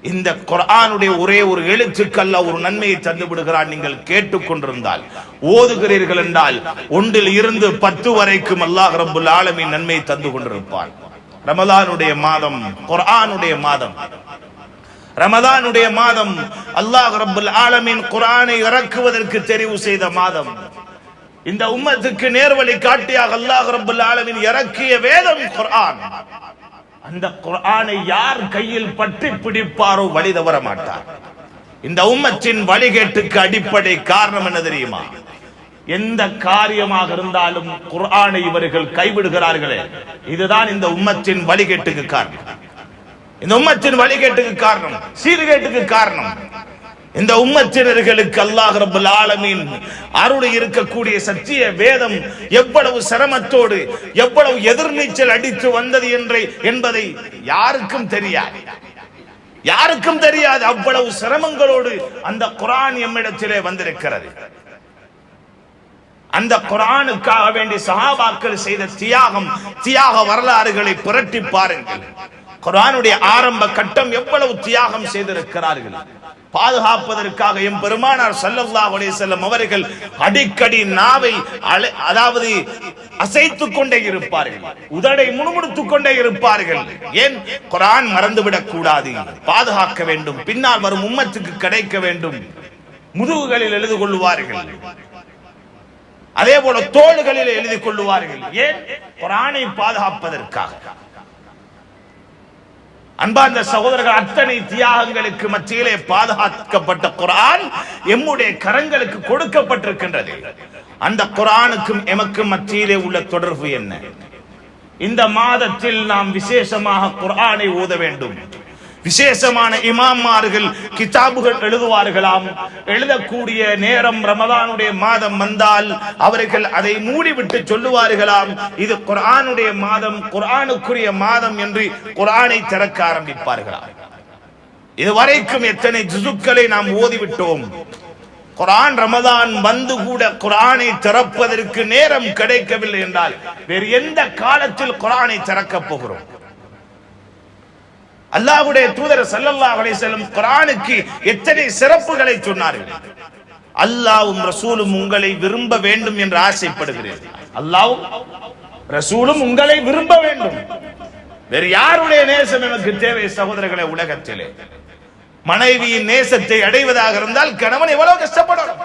இந்த குர்ஆனுடைய ஒரே ஒரு எழுத்துக்கு அல்லாஹ் ஒரு நன்மையை தந்து விடுகிறார். நீங்கள் கேட்டுக்கொண்டிருந்தால், ஓதுகிறீர்கள் என்றால் 1 இருந்து 10 வரைக்கும் அல்லாஹ் ரப்புல் ஆலமீன் நன்மையை தந்து கொண்டிருப்பான். ரமலானுடைய மாதம், குர்ஆனுடைய மாதம், ரமலானுடைய மாதம், அல்லாஹ் ரப்புல் ஆலமீன் குர்ஆனை இறக்குவதற்கு தெரிவு செய்த மாதம். இந்த உம்மத்துக்கு நேர்வழி காட்டியாக அல்லாஹ் ரப்புல் ஆலமீன் இறக்கிய வேதம் குர்ஆன். அந்த குர்ஆனை யார் கையில் பற்றி பிடிப்பாரோ வழி தவற மாட்டார். இந்த உம்மத்தின் வழிகேட்டுக்கு அடிப்படை காரணம் என்ன தெரியுமா? எந்த காரியமாக இருந்தாலும் குர்ஆனை இவர்கள் கைவிடுகிறார்களே, இதுதான் இந்த உம்மத்தின் வழிகேட்டுக்கு காரணம். இந்த உம்மத்தின் வழிகேட்டுக்கு காரணம், சீர்கேட்டுக்கு காரணம். இந்த உம்மத்தினர்களுக்கு அல்லாஹ் ரப்பல் ஆலமீன் அருள் இருக்கக்கூடிய சத்திய வேதம் எவ்வளவு சிரமத்தோடு எவ்வளவு எதிர்நீச்சல் அடித்து வந்தது என்பதை யாருக்கும் தெரியாது, யாருக்கும் தெரியாது. அவ்வளவு சிரமங்களோடு அந்த குர்ஆன் எம்மிடத்திலே வந்திருக்கிறது. அந்த குர்ஆனுக்காக வேண்டி சஹாபாக்கள் செய்த தியாக வரலாறுகளை புரட்டி பாருங்கள். குர்ஆனுடைய ஆரம்ப கட்டம் எவ்வளவு தியாகம் செய்திருக்கிறார்கள். பாதுகாப்பதற்காக எம் பெருமானார் ஸல்லல்லாஹு அலைஹி வஸல்லம் அவர்கள் அடிக்கடி நாவை அதாவது அசைத்துக் கொண்டே இருப்பார்கள், உதடை முணுமுணுத்துக் கொண்டே இருப்பார்கள். ஏன்? குர்ஆன் மறந்துவிடக் கூடாது, பாதுகாக்க வேண்டும், பின்னால் வரும் உம்மத்துக்கு கிடைக்க வேண்டும். முதுகுகளில் எழுதி கொள்ளுவார்கள், அதே போல தோள்களில் எழுதி கொள்ளுவார்கள். ஏன்? குர்ஆனை பாதுகாப்பதற்காக. அன்பார்ந்த சகோதரர்கள், அத்தனை தியாகங்களுக்கு மத்தியிலே பாதுகாக்கப்பட்ட குர்ஆன் எம்முடைய கரங்களுக்கு கொடுக்கப்பட்டிருக்கின்றது. அந்த குர்ஆனுக்கும் எமக்கும் மத்தியிலே உள்ள தொடர்பு என்ன? இந்த மாதத்தில் நாம் விசேஷமாக குர்ஆனை ஓத வேண்டும். விசேஷமான இமாம்மார்கள் கிதாபுகள் எழுதுவார்களாம். எழுதக்கூடிய நேரம் ரமலானுடைய மாதம் வந்தால் அவர்கள் அதை மூடிவிட்டு சொல்லுவார்களாம், இது குர்ஆனுடைய மாதம், குர்ஆனுக்குரிய மாதம் என்று குர்ஆனை திறக்க ஆரம்பிப்பார்களாம். இதுவரைக்கும் எத்தனை ஜுசுக்களை நாம் ஓதிவிட்டோம். குர்ஆன் ரமலான் வந்து கூட குர்ஆனை திறப்பதற்கு நேரம் கிடைக்கவில்லை என்றால் வேறு எந்த காலத்தில் குர்ஆனை திறக்கப் போகிறோம்? அல்லாஹ்வுடைய தூதர் ஸல்லல்லாஹு அலைஹி வஸல்லம் குர்ஆனுக்கு எத்தனை சிறப்புகளை சொன்னார்கள். அல்லாஹ்வும் ரசூலும் உங்களை விரும்ப வேண்டும் என்று ஆசைப்படுகிறீர்கள். அல்லாஹ்வும் ரசூலும் உங்களை விரும்ப வேண்டும். வேறு யாருடைய நேசம் எனக்கு தேவை சகோதரர்களே? உலகத்திலே மனைவியின் நேசத்தை அடைவதாக இருந்தால் கணவன் எவ்வளவு கஷ்டப்படணும்,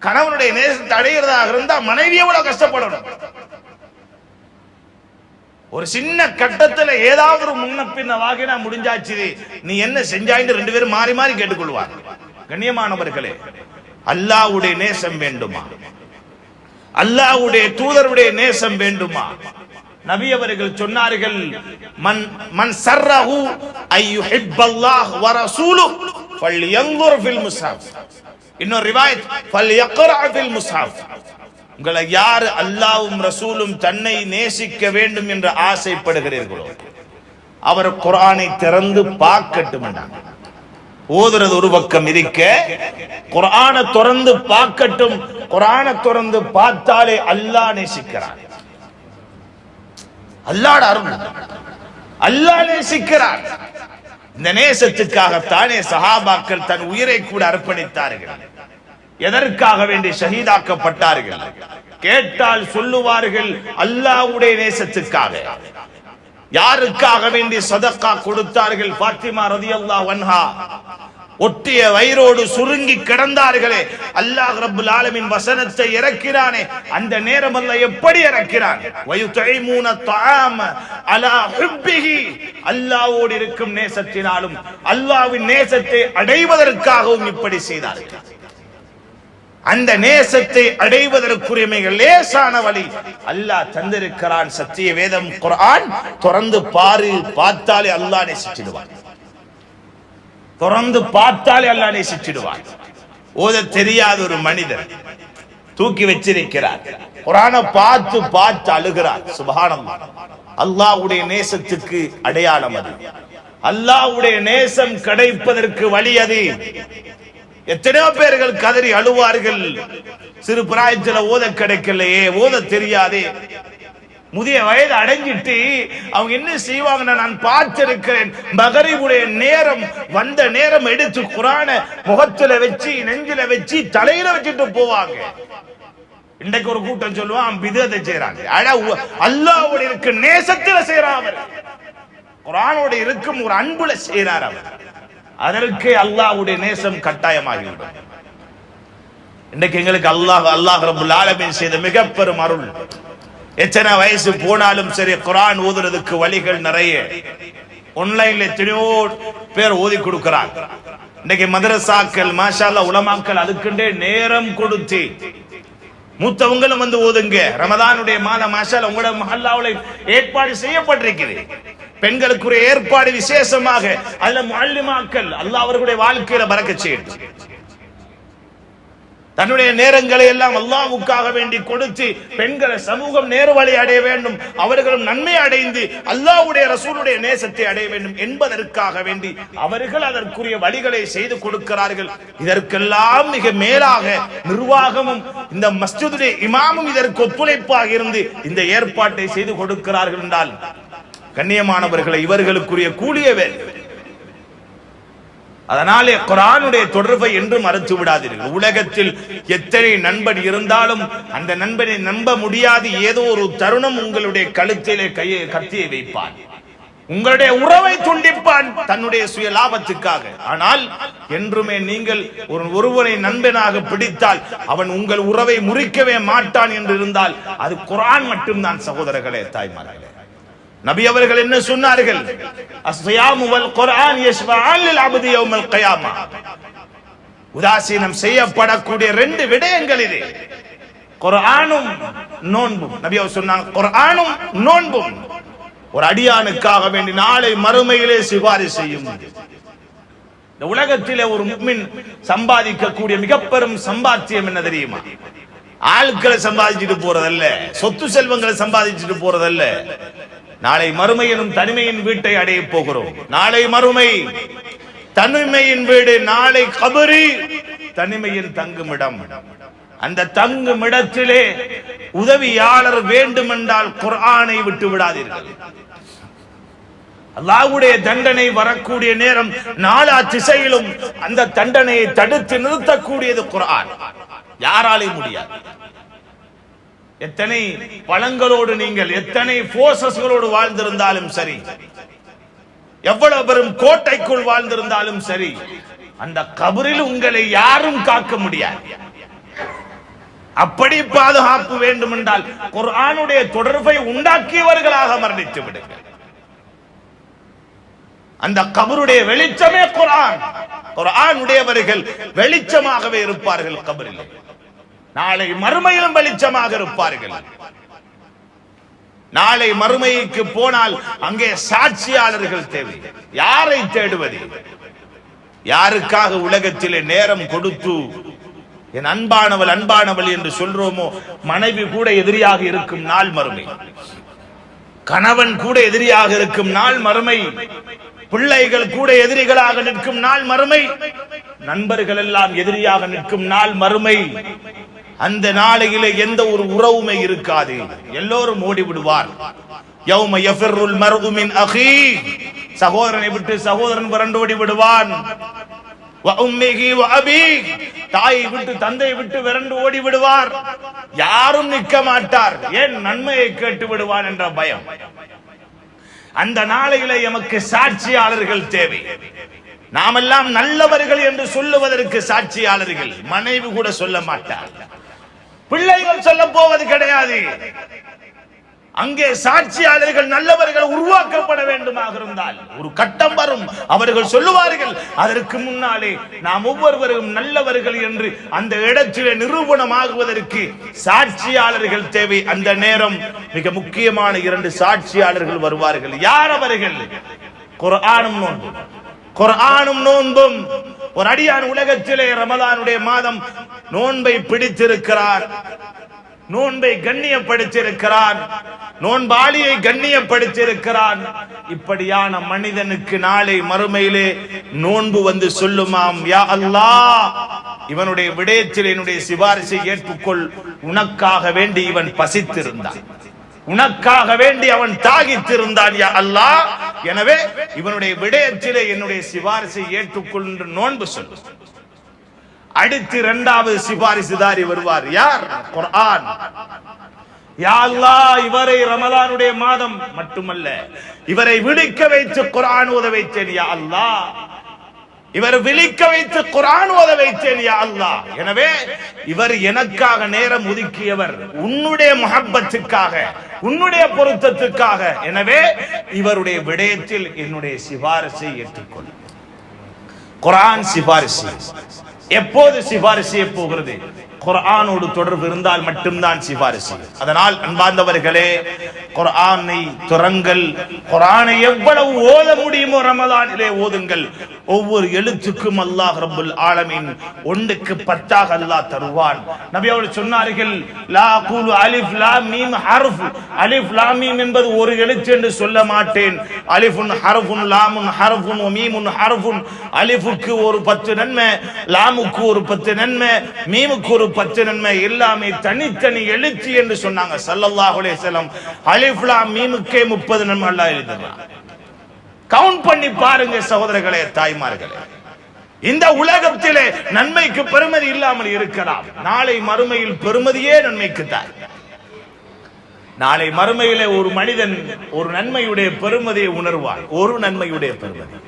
கணவனுடைய நேசத்தை அடைவதாக இருந்தால் மனைவி எவ்வளவு கஷ்டப்படணும். ஒரு சின்ன கட்டத்துல ஏதாவது ஒரு முன்ன பின்ன வாகினா முடிஞ்சாச்சு, நீ என்ன செஞ்சாயின்னு 2 பேரும் மாறி மாறி கேட்டுக்கொள்வார். கண்ணியமானவர்களே, அல்லாஹ்வுடைய நேசம் வேண்டுமா? அல்லாஹ்வுடைய தூதருடைய நேசம் வேண்டுமா? நபி அவர்கள் சொன்னார்கள், மன் சர்ரஹு ஐயுஹிப்பல்லாஹ் வ ரசூலுஹு ஃபல்யன்ظுர் ஃபில் முஸ்ஹப். இன்னொரு ரிவாயத் ஃபல்யக்ரா ஃபில் முஸ்ஹப், உங்களை யார் அல்லாஹ்வும் ரசூலும் தன்னை நேசிக்க வேண்டும் என்று ஆசைப்படுகிறீர்களோ அவர் குர்ஆனை திறந்து பார்க்கட்டும். ஓதுறது ஒரு பக்கம் இருக்க, குர்ஆனை திறந்து பார்க்கட்டும். குர்ஆனை திறந்து பார்த்தாலே அல்லாஹ் நேசிக்கிறான். அல்லாஹ்வுடைய அருள், அல்லாஹ் நேசிக்கிறான். இந்த நேசத்துக்காகத்தானே சஹாபாக்கள் தன் உயிரை கூட அர்ப்பணித்தார்கள். எதற்காக வேண்டி ஷஹீதாக்கப்பட்டார்கள்? கேட்டால் சொல்லுவார்கள் அல்லாஹ்வுடைய நேசத்துக்காக. யாருக்காக வேண்டி சதக்கா கொடுத்தார்கள்? ஃபாத்திமா ரலியல்லாஹு அன்ஹா ஒட்டிய வயிறோடு சுருங்கி கிடந்தார்களே, அல்லாஹ் ரப்பல் ஆலமீன் வசனத்தை இறக்கிறானே, அந்த நேரம் அல்லாஹ் எப்படி இறக்கிறான்? வயுதைமூன தஆம அலா ஹுப்பிஹி, அல்லாஹ்வோடு இருக்கும் நேசத்தினாலும் அல்லாஹ்வின் நேசத்தை அடைவதற்காகவும் இப்படி செய்தார்கள். அந்த நேசத்தை அடைவதற்குரிய மிக லேசான வழி அல்லாஹ் தந்திருக்கிறான். சத்திய வேதம் குர்ஆன். திறந்து பாரு, பார்த்தாலே அல்லாஹ் நேசிச்சிடுவான். திறந்து பார்த்தாலே அல்லாஹ் நேசிச்சிடுவான். ஓத தெரியாத ஒரு மனிதர் தூக்கி வச்சிருக்கிறார், குர்ஆனை பார்த்து பார்த்து அழுகிறார். சுப்ஹானல்லாஹ். அல்லாஹ்வுடைய நேசத்துக்கு அடையாளம் அது. அல்லாஹ்வுடைய நேசம் கிடைப்பதற்கு வழி அது. எத்தனையோ பேர்கள் கதறி அழுவார்கள், சிறு பிராயத்தில் ஓத கிடைக்கலையே, ஓத தெரியாதே. முதிய வயது அடைஞ்சிட்டு அவங்க என்ன செய்வாங்க? நான் பார்த்திருக்கிறேன், மகரிபுடைய நேரம் வந்த நேரம் எடுத்து குர்ஆனை முகத்துல வச்சு, நெஞ்சில வச்சு, தலையில வச்சுட்டு போவாங்க. இன்றைக்கு ஒரு கூட்டம் சொல்லுவான் பிதத்தை செய்யறாங்க. அல்லாஹ்வோட இருக்கு நேசத்துல செய்யறாங்க, குர்ஆனோட இருக்கும் ஒரு அன்புல செய்யறார் அவர். அதற்கு அல்லாஹ்வுடைய நேசம் கட்டாயமாகிவிடும். இன்றைக்கு எங்களுக்கு அல்லாஹ் ரப்பல் ஆலமீன் செய்த மிக பெரும் அருள். எத்தனை வயசு போனாலும் சரி குர்ஆன் ஓதுறதுக்கு வழிகள் நிறைய. ஆன்லைன்ல எத்தனையோ பேர் ஓதி கொடுக்கிறாங்க. இன்னைக்கு மதரசாக்கள் மாஷா அல்லாஹ் உலமாக்கள் அதுக்குண்டே நேரம் கொடுத்து மூத்தவங்களும் வந்து ஓதுங்க. ரமதானுடைய மாதம் மாஷா அல்லாஹ் உங்களோட மஹல்லாவுல ஏற்பாடு செய்யப்பட்டிருக்கிறது. பெண்களுக்குரிய ஏற்பாடு விசேஷமாக அல்ல முஅல்லிமாக்கள். அல்லாஹ் அவர்களுடைய வாழ்க்கையில பரக்கத் செய்யட்டும். தன்னுடைய நேரங்களை எல்லாம் அல்லாஹ்வுக்காக வேண்டி கொடுத்து பெண்களை சமூகம் நேர்வழி அடைய வேண்டும், அவர்களும் நன்மை அடைந்து அல்லாஹ்வுடைய ரசூலுடைய நேசத்தை அடைய வேண்டும் என்பதற்காக வேண்டி அவர்கள் அதற்குரிய வழிகளை செய்து கொடுக்கிறார்கள். இதற்கெல்லாம் மிக மேலாக நிர்வாகமும் இந்த மஸ்ஜிதுடைய இமாமும் இதற்கு ஒத்துழைப்பாக இருந்து இந்த ஏற்பாட்டை செய்து கொடுக்கிறார்கள் என்றால் கண்ணியமானவர்களை இவர்களுக்குரிய கூலியவே. அதனாலே குர்ஆனுடைய தொடர்பை என்று மறுத்து விடாதீர்கள். உலகத்தில் எத்தனை நண்பன் இருந்தாலும் அந்த நண்பனை நம்ப முடியாது. ஏதோ ஒரு தருணம் உங்களுடைய கழுத்திலே கத்தியை வைப்பான், உங்களுடைய உறவை துண்டிப்பான் தன்னுடைய சுய லாபத்துக்காக. ஆனால் என்றுமே நீங்கள் ஒருவனை நண்பனாக பிடித்தால் அவன் உங்கள் உறவை முறிக்கவே மாட்டான் என்று இருந்தால் அது குர்ஆன் மட்டும்தான். சகோதரர்களே, தாய்மார்களே, நபி அவர்கள் என்ன சொன்னார்கள்? அஸ்ஸியாமு வல் குர்ஆன் யஷ்ஃபஆன் லில் அப்தி யௌமல் கியாமா. உதாசீனம் செய்யப்படக்கூடிய ரெண்டு விடயங்கள் இது, குர்ஆனும் நோன்பும். நபி அவர்கள் சொன்னாங்க குர்ஆனும் நோன்பும் ஒரு அடியானுக்காக வேண்டி நாளை மறுமையிலே சிபாரிசு செய்யும். இந்த உலகத்திலே ஒரு முஃமின் சம்பாதிக்கக்கூடிய மிக பெரும் சம்பாத்தியம் என்ன தெரியுமா? ஆட்களை சம்பாதிச்சுட்டு போறதல்ல, சொத்து செல்வங்களை சம்பாதிச்சுட்டு போறதல்ல. நாளை மறுமை எனும் தனிமையின் வீட்டை அடைய போகிறோம். நாளை மறுமை தனிமையின் வீடு, நாளை கபரி தனிமையின் தங்குமிடம். அந்த தங்குமிடத்திலே உதவியாளர் வேண்டும் என்றால் குர்ஆனை விட்டு விடாதீர்கள். அல்லாஹ்வுடைய தண்டனை வரக்கூடிய நேரம் நாலா திசையிலும் அந்த தண்டனையை தடுத்து நிறுத்தக்கூடியது குர்ஆன். யாராலையும் முடியாது. எத்தனை பழங்களோடு நீங்கள் எத்தனை போர்சஸ்களோடு வாழ்ந்திருந்தாலும் சரி, எவ்வளவு பெரும் கோட்டைக்குள் வாழ்ந்திருந்தாலும் சரி, அந்த கபரில் உங்களை யாரும் காக்க முடியாது. அப்படி பாதுகாப்பு வேண்டும் என்றால் குர்ஆனுடைய தொடர்பை உண்டாக்கியவர்களாக மரணித்து விடுங்கள். அந்த கபருடைய வெளிச்சமே குர்ஆன். குர்ஆன் உடையவர்கள் வெளிச்சமாகவே இருப்பார்கள் கபரில். நாளை மறுமையிலும் வெளிச்சமாக இருப்பார்கள். நாளை மறுமைக்கு போனால் அங்கே சாட்சியாளர்கள் தேவை. யாரை தேடுவது? யாருக்காக உலகத்திலே நேரம் கொடுத்து என் அன்பானவள் அன்பானவள் என்று சொல்றோமோ, மனைவி கூட எதிரியாக இருக்கும் நாள் மறுமை, கணவன் கூட எதிரியாக இருக்கும் நாள் மறுமை, பிள்ளைகள் கூட எதிரிகளாக நிற்கும் நாள் மறுமை, நண்பர்கள் எல்லாம் எதிரியாக நிற்கும் நாள் மறுமை. அந்த நாளையிலே எந்த ஒரு உறவுமே இருக்காது, எல்லோரும் ஓடிவிடுவார். யௌம யஃபிருல் மர்உ மின் அஹீ, சகோதரனை விட்டு சகோதரன் விரண்டோடி விடுவான். வ உம்மிஹி வ அபீஹி, தாயை விட்டு தந்தை விட்டு விரண்டு ஓடி விடுவார். யாரும் நிற்க மாட்டார். ஏன்? நன்மையை கேட்டு விடுவான் என்ற பயம். அந்த நாளையிலே எமக்கு சாட்சியாளர்கள் தேவை. நாமெல்லாம் நல்லவர்கள் என்று சொல்லுவதற்கு சாட்சியாளர்கள். மனைவி கூட சொல்ல மாட்டார், பிள்ளைகள் சொல்ல போவது கிடையாது. அங்கே சாட்சியாளர்கள் நல்லவர்கள் உருவாக்கப்பட வேண்டுமாக இருந்தால் ஒரு கட்டம் வரும், அவர்கள் சொல்லுவார்கள். அதற்கு முன்னாலே நாம் ஒவ்வொருவரும் நல்லவர்கள் என்று அந்த இடத்திலே நிரூபணமாகுவதற்கு சாட்சியாளர்கள் தேவை. அந்த நேரம் மிக முக்கியமான 2 சாட்சியாளர்கள் வருவார்கள். யார் அவர்கள்? குர்ஆனும் நோன்பும். குர்ஆனும் நோன்பும். ஒரு அடியான் உலகத்திலே ரமலானுடைய மாதம் நோன்பை பிடித்திருக்கிறார், நோன்பை கண்ணியப்படுத்தியிருக்கிறான், நோன்பாளியை கண்ணியப்படுத்தியிருக்கிறான். இப்படியான மனிதனுக்கு நாளை மறுமையிலே நோன்பு வந்து சொல்லுமாம், யா அல்லாஹ், இவனுடைய விடயத்தில் என்னுடைய சிபாரிசை ஏற்றுக்கொள். உனக்காக வேண்டி இவன் பசித்திருந்தான், உனக்காக வேண்டி அவன் தாகித்திருந்தான் யா அல்லாஹ், எனவே இவனுடைய விடயத்திலே என்னுடைய சிபாரிசை ஏற்றுக்கொள் என்று நோன்பு சொல்லு. அடுத்து 2வது சிபாரிசுதாரி வருவார். யார்? குர்ஆன். யா அல்லாஹ், இவரை ரமலானுடைய மாதம் மட்டுமல்ல, இவரை விழிக்க வைத்து குர்ஆன் ஓத வைத்தேன் யா அல்லாஹ், இவர் விழிக்க வைத்து குர்ஆன் ஓத வைத்தேன் யா அல்லாஹ், எனவே இவர் எனக்காக நேரம் ஒதுக்கியவர், உன்னுடைய முஹப்பத்துக்காக, உன்னுடைய பொருத்தத்துக்காக, எனவே இவருடைய விடயத்தில் என்னுடைய சிபாரிசை ஏற்றுக்கொள். குர்ஆன் சிபாரிசு. எப்போது சிபாரிசு போகிறது? குர்ஆனோடு தொடர்பு இருந்தால் மட்டும்தான் சிபாரிசு. அதனால் அன்பார்ந்தவர்களே, குர்ஆனை துறங்கள். குர்ஆனை எவ்வளவு ஓத முடியுமோ ரமலானிலே ஓதுங்கள். ஒவ்வொரு எழுத்துக்கும் அல்லாஹ் ரப்பல் ஆலமீன் 1க்கு 10ஆக அல்லாஹ் தருவான். நபி அவர்கள் சொன்னார்கள், லா அகூலு அலிஃப் லாம் மீம் ஹர்ஃப். அலிஃப் லாம் மீம் என்பது ஒரு எழுத்து என்று சொல்ல மாட்டேன். அலிஃபுன் ஹர்ஃபுன் லாமுன் ஹர்ஃபுன் வ மீமுன் ஹர்ஃபுன். அலிஃபுக்கு ஒரு 10 நன்மை, லாமுக்கு ஒரு 10 நன்மை, மீமுக்கு ஒரு 10 நன்மை, எல்லாமே தனித்தனி எழுத்து என்று சொன்னாங்க ஸல்லல்லாஹு அலைஹி வஸல்லம். அலிஃப் லாம் மீமுக்கே 30 நன்மை அல்லாஹ் எழுதுறான். கவுண்ட் பண்ணி பாருங்க சகோதரர்களே, தாய்மார்களே. இந்த உலகத்திலே நன்மைக்கு பெருமதி இல்லாமல் இருக்கலாம், நாளை மறுமையில் பெருமதியே நன்மைக்கு தான். நாளை மறுமையிலே ஒரு மனிதன் ஒரு நன்மையுடைய பெருமதியை உணர்வார். ஒரு நன்மையுடைய பெருமதி.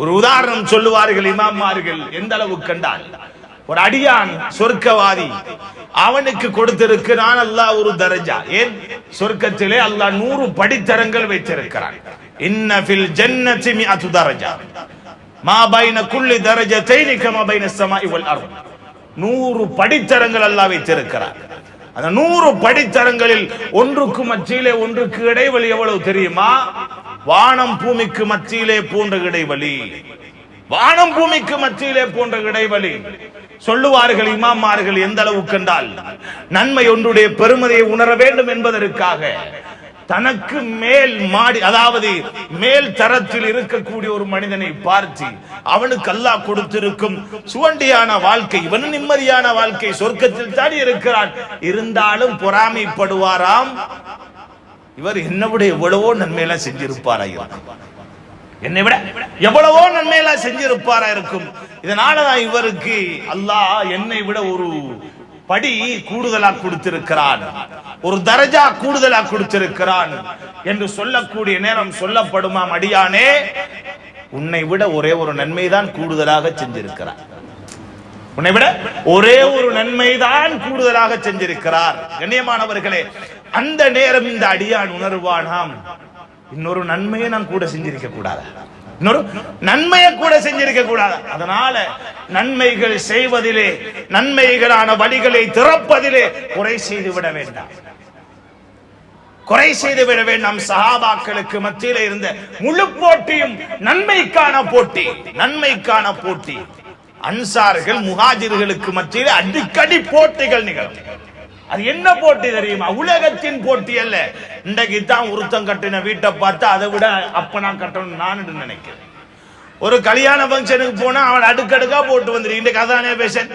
ஒரு உதாரணம் சொல்லுவார்கள் இமாம்மார்கள், எந்த அளவு கண்டால், ஒரு அடியான் சொர்க்கவாதி, அவனுக்கு கொடுத்திருக்கிறான் அல்லாஹ் ஒரு தரஜா. ஏன்? சொர்க்கத்திலே அல்லாஹ் 100 படித்தரங்கள் வைத்திருக்கிறான். இன்ன ஃபில் ஜன்னதி மிஅத்து தரஜா மா பைன குல்லி தரஜத்தைனி கமா பைன ஸமாஇ வல் அர்த். 100 படித்தரங்கள் அல்லாஹ் வைத்திருக்கிறான். அந்த 100 படித்தரங்களில் ஒன்றுக்கு மத்தியிலே ஒன்றுக்கு இடைவெளி எவ்வளவு தெரியுமா? வானம் பூமிக்கு மத்தியிலே போன்ற இடைவெளி. வானம் பூமிக்கு மத்தியிலே போன்ற இடைவெளி. சொல்லுவார்கள் இமாம்மார்கள், எந்த அளவு கண்டால் நன்மை ஒன்றுடைய பெருமதியை உணர வேண்டும் என்பதற்காக தனக்கு மேல் மாடி, அதாவது மேல் தரத்தில் இருக்கக்கூடிய ஒரு மனிதனை பார்த்து அவனுக்கு அல்லாஹ் கொடுத்திருக்கும் சுவண்டியான வாழ்க்கை, இவன் நிம்மதியான வாழ்க்கை, சொர்க்கத்தில் தான் இருக்கிறான், இருந்தாலும் பொறாமைப்படுவாராம். இவர் என்னை விட எவ்வளவோ நன்மையெல்லாம் செஞ்சிருப்பாரா, என்னை விட எவ்வளவோ நன்மையெல்லாம் செஞ்சிருப்பாரா இருக்கும். இதனாலதான் இவருக்கு அல்லாஹ் என்னை விட ஒரு படி கூடுதலா கொடுத்திருக்கிறான், ஒரு தரஜா கூடுதலா கொடுத்திருக்கிறான் என்று சொல்லக்கூடிய நேரம் சொல்லப்படுமாம், அடியானே உன்னை விட ஒரே ஒரு நன்மைதான் கூடுதலாக செஞ்சிருக்கிறார், உன்னை விட ஒரே ஒரு நன்மைதான் கூடுதலாக செஞ்சிருக்கிறார். கண்ணியமானவர்களே, அந்த நேரம் இந்த அடியான் உணர்வானாம், இன்னொரு நன்மையை நான் கூட செஞ்சிருக்க கூடாது, இன்னொரு நன்மையை கூட செஞ்சிருக்க கூடாது. அதனால நன்மைகள் செய்வதிலே, நன்மைகளான வழிகளை திறப்பதிலே குறை செய்து விட வேண்டாம், குறை செய்து விட வேண்டாம். சஹாபாக்களுக்கு மத்தியிலே இருந்த முழு போட்டியும் நன்மைக்கான போட்டி, நன்மைக்கான போட்டி. அன்சார்கள் முஹாஜிர்களுக்கு மத்தியில் அடிக்கடி போட்டிகள் நிகழும். அது என்ன போட்டி தெரியுமா? உலகத்தின் போட்டி அல்ல. இன்றைக்கு தான் ஒருத்தம் கட்டின வீட்டை பார்த்து அதை விட அப்ப நான் கட்டணும் நான் நினைக்கிறேன். ஒரு கல்யாண பங்கனுக்கு போனா அவன் அடுக்கடுக்கா போட்டு வந்துருக்கு. இன்றைக்கு அதானே பேசன்,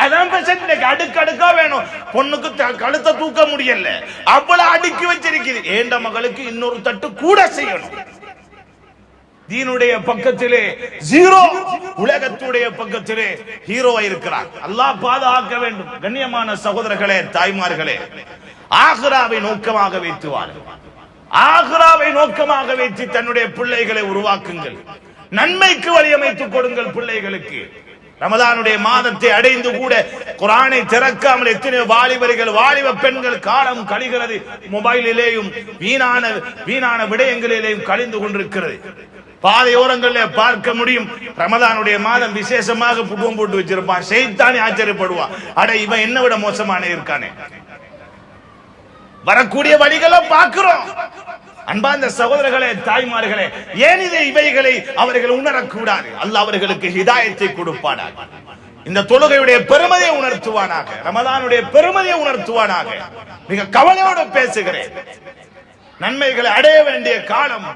அதான் பேசன். இன்னைக்கு அடுக்கடுக்கா வேணும். பொண்ணுக்கு கழுத்தை தூக்க முடியல, அவ்வளவு அடுக்கி வச்சிருக்குது. ஏண்ட மகளுக்கு இன்னொரு தட்டு கூட செய்யணும். தீனுடைய பக்கத்திலே ஜீரோ, உலகத்துடைய பக்கத்திலே ஹீரோவா இருக்கிறார். அல்லாஹ் பாதுகாக்க வேண்டும். கண்ணியமான சகோதரர்களே, தாய்மார்களே, ஆகிராவை நோக்கமாக வைத்துவார். ஆகிராவை நோக்கமாக வைத்து தன்னுடைய பிள்ளைகளை உருவாக்குங்கள். நன்மைக்கு வழியமைத்துக் கொடுங்கள் பிள்ளைகளுக்கு. ரமதானுடைய மாதத்தை அடைந்து கூட குர்ஆனை திறக்காமல் எத்தனை வாலிபர்கள் வாலிப பெண்கள் காலம் கழிகிறது. மொபைலிலேயும் வீணான விடயங்களிலேயும் கழிந்து கொண்டிருக்கிறது. பாதையோரங்களில் பார்க்க முடியும். ரமதானுடைய மாதம் விசேஷமாக புகம் போட்டு வச்சிருப்பான். ஷைத்தானே ஆச்சரியப்படுவான், அட இவன் என்ன விட மோசமான இருக்கானே. வரக்கூடிய வழிகளை பார்க்கிறோம். அன்பார்ந்த சகோதரர்களே, தாய்மார்களே, ஏன் இவைகளை அவர்கள் உணரக்கூடாது? அல்லாஹ் அவர்களுக்கு ஹிதாயத்தை கொடுப்பானாக. இந்த தொழுகையுடைய பெருமதியை உணர்த்துவானாக. ரமதானுடைய பெருமதியை உணர்த்துவானாக. மிக கவலையோடு பேசுகிறேன். நன்மைகளை அடைய வேண்டிய காலம்,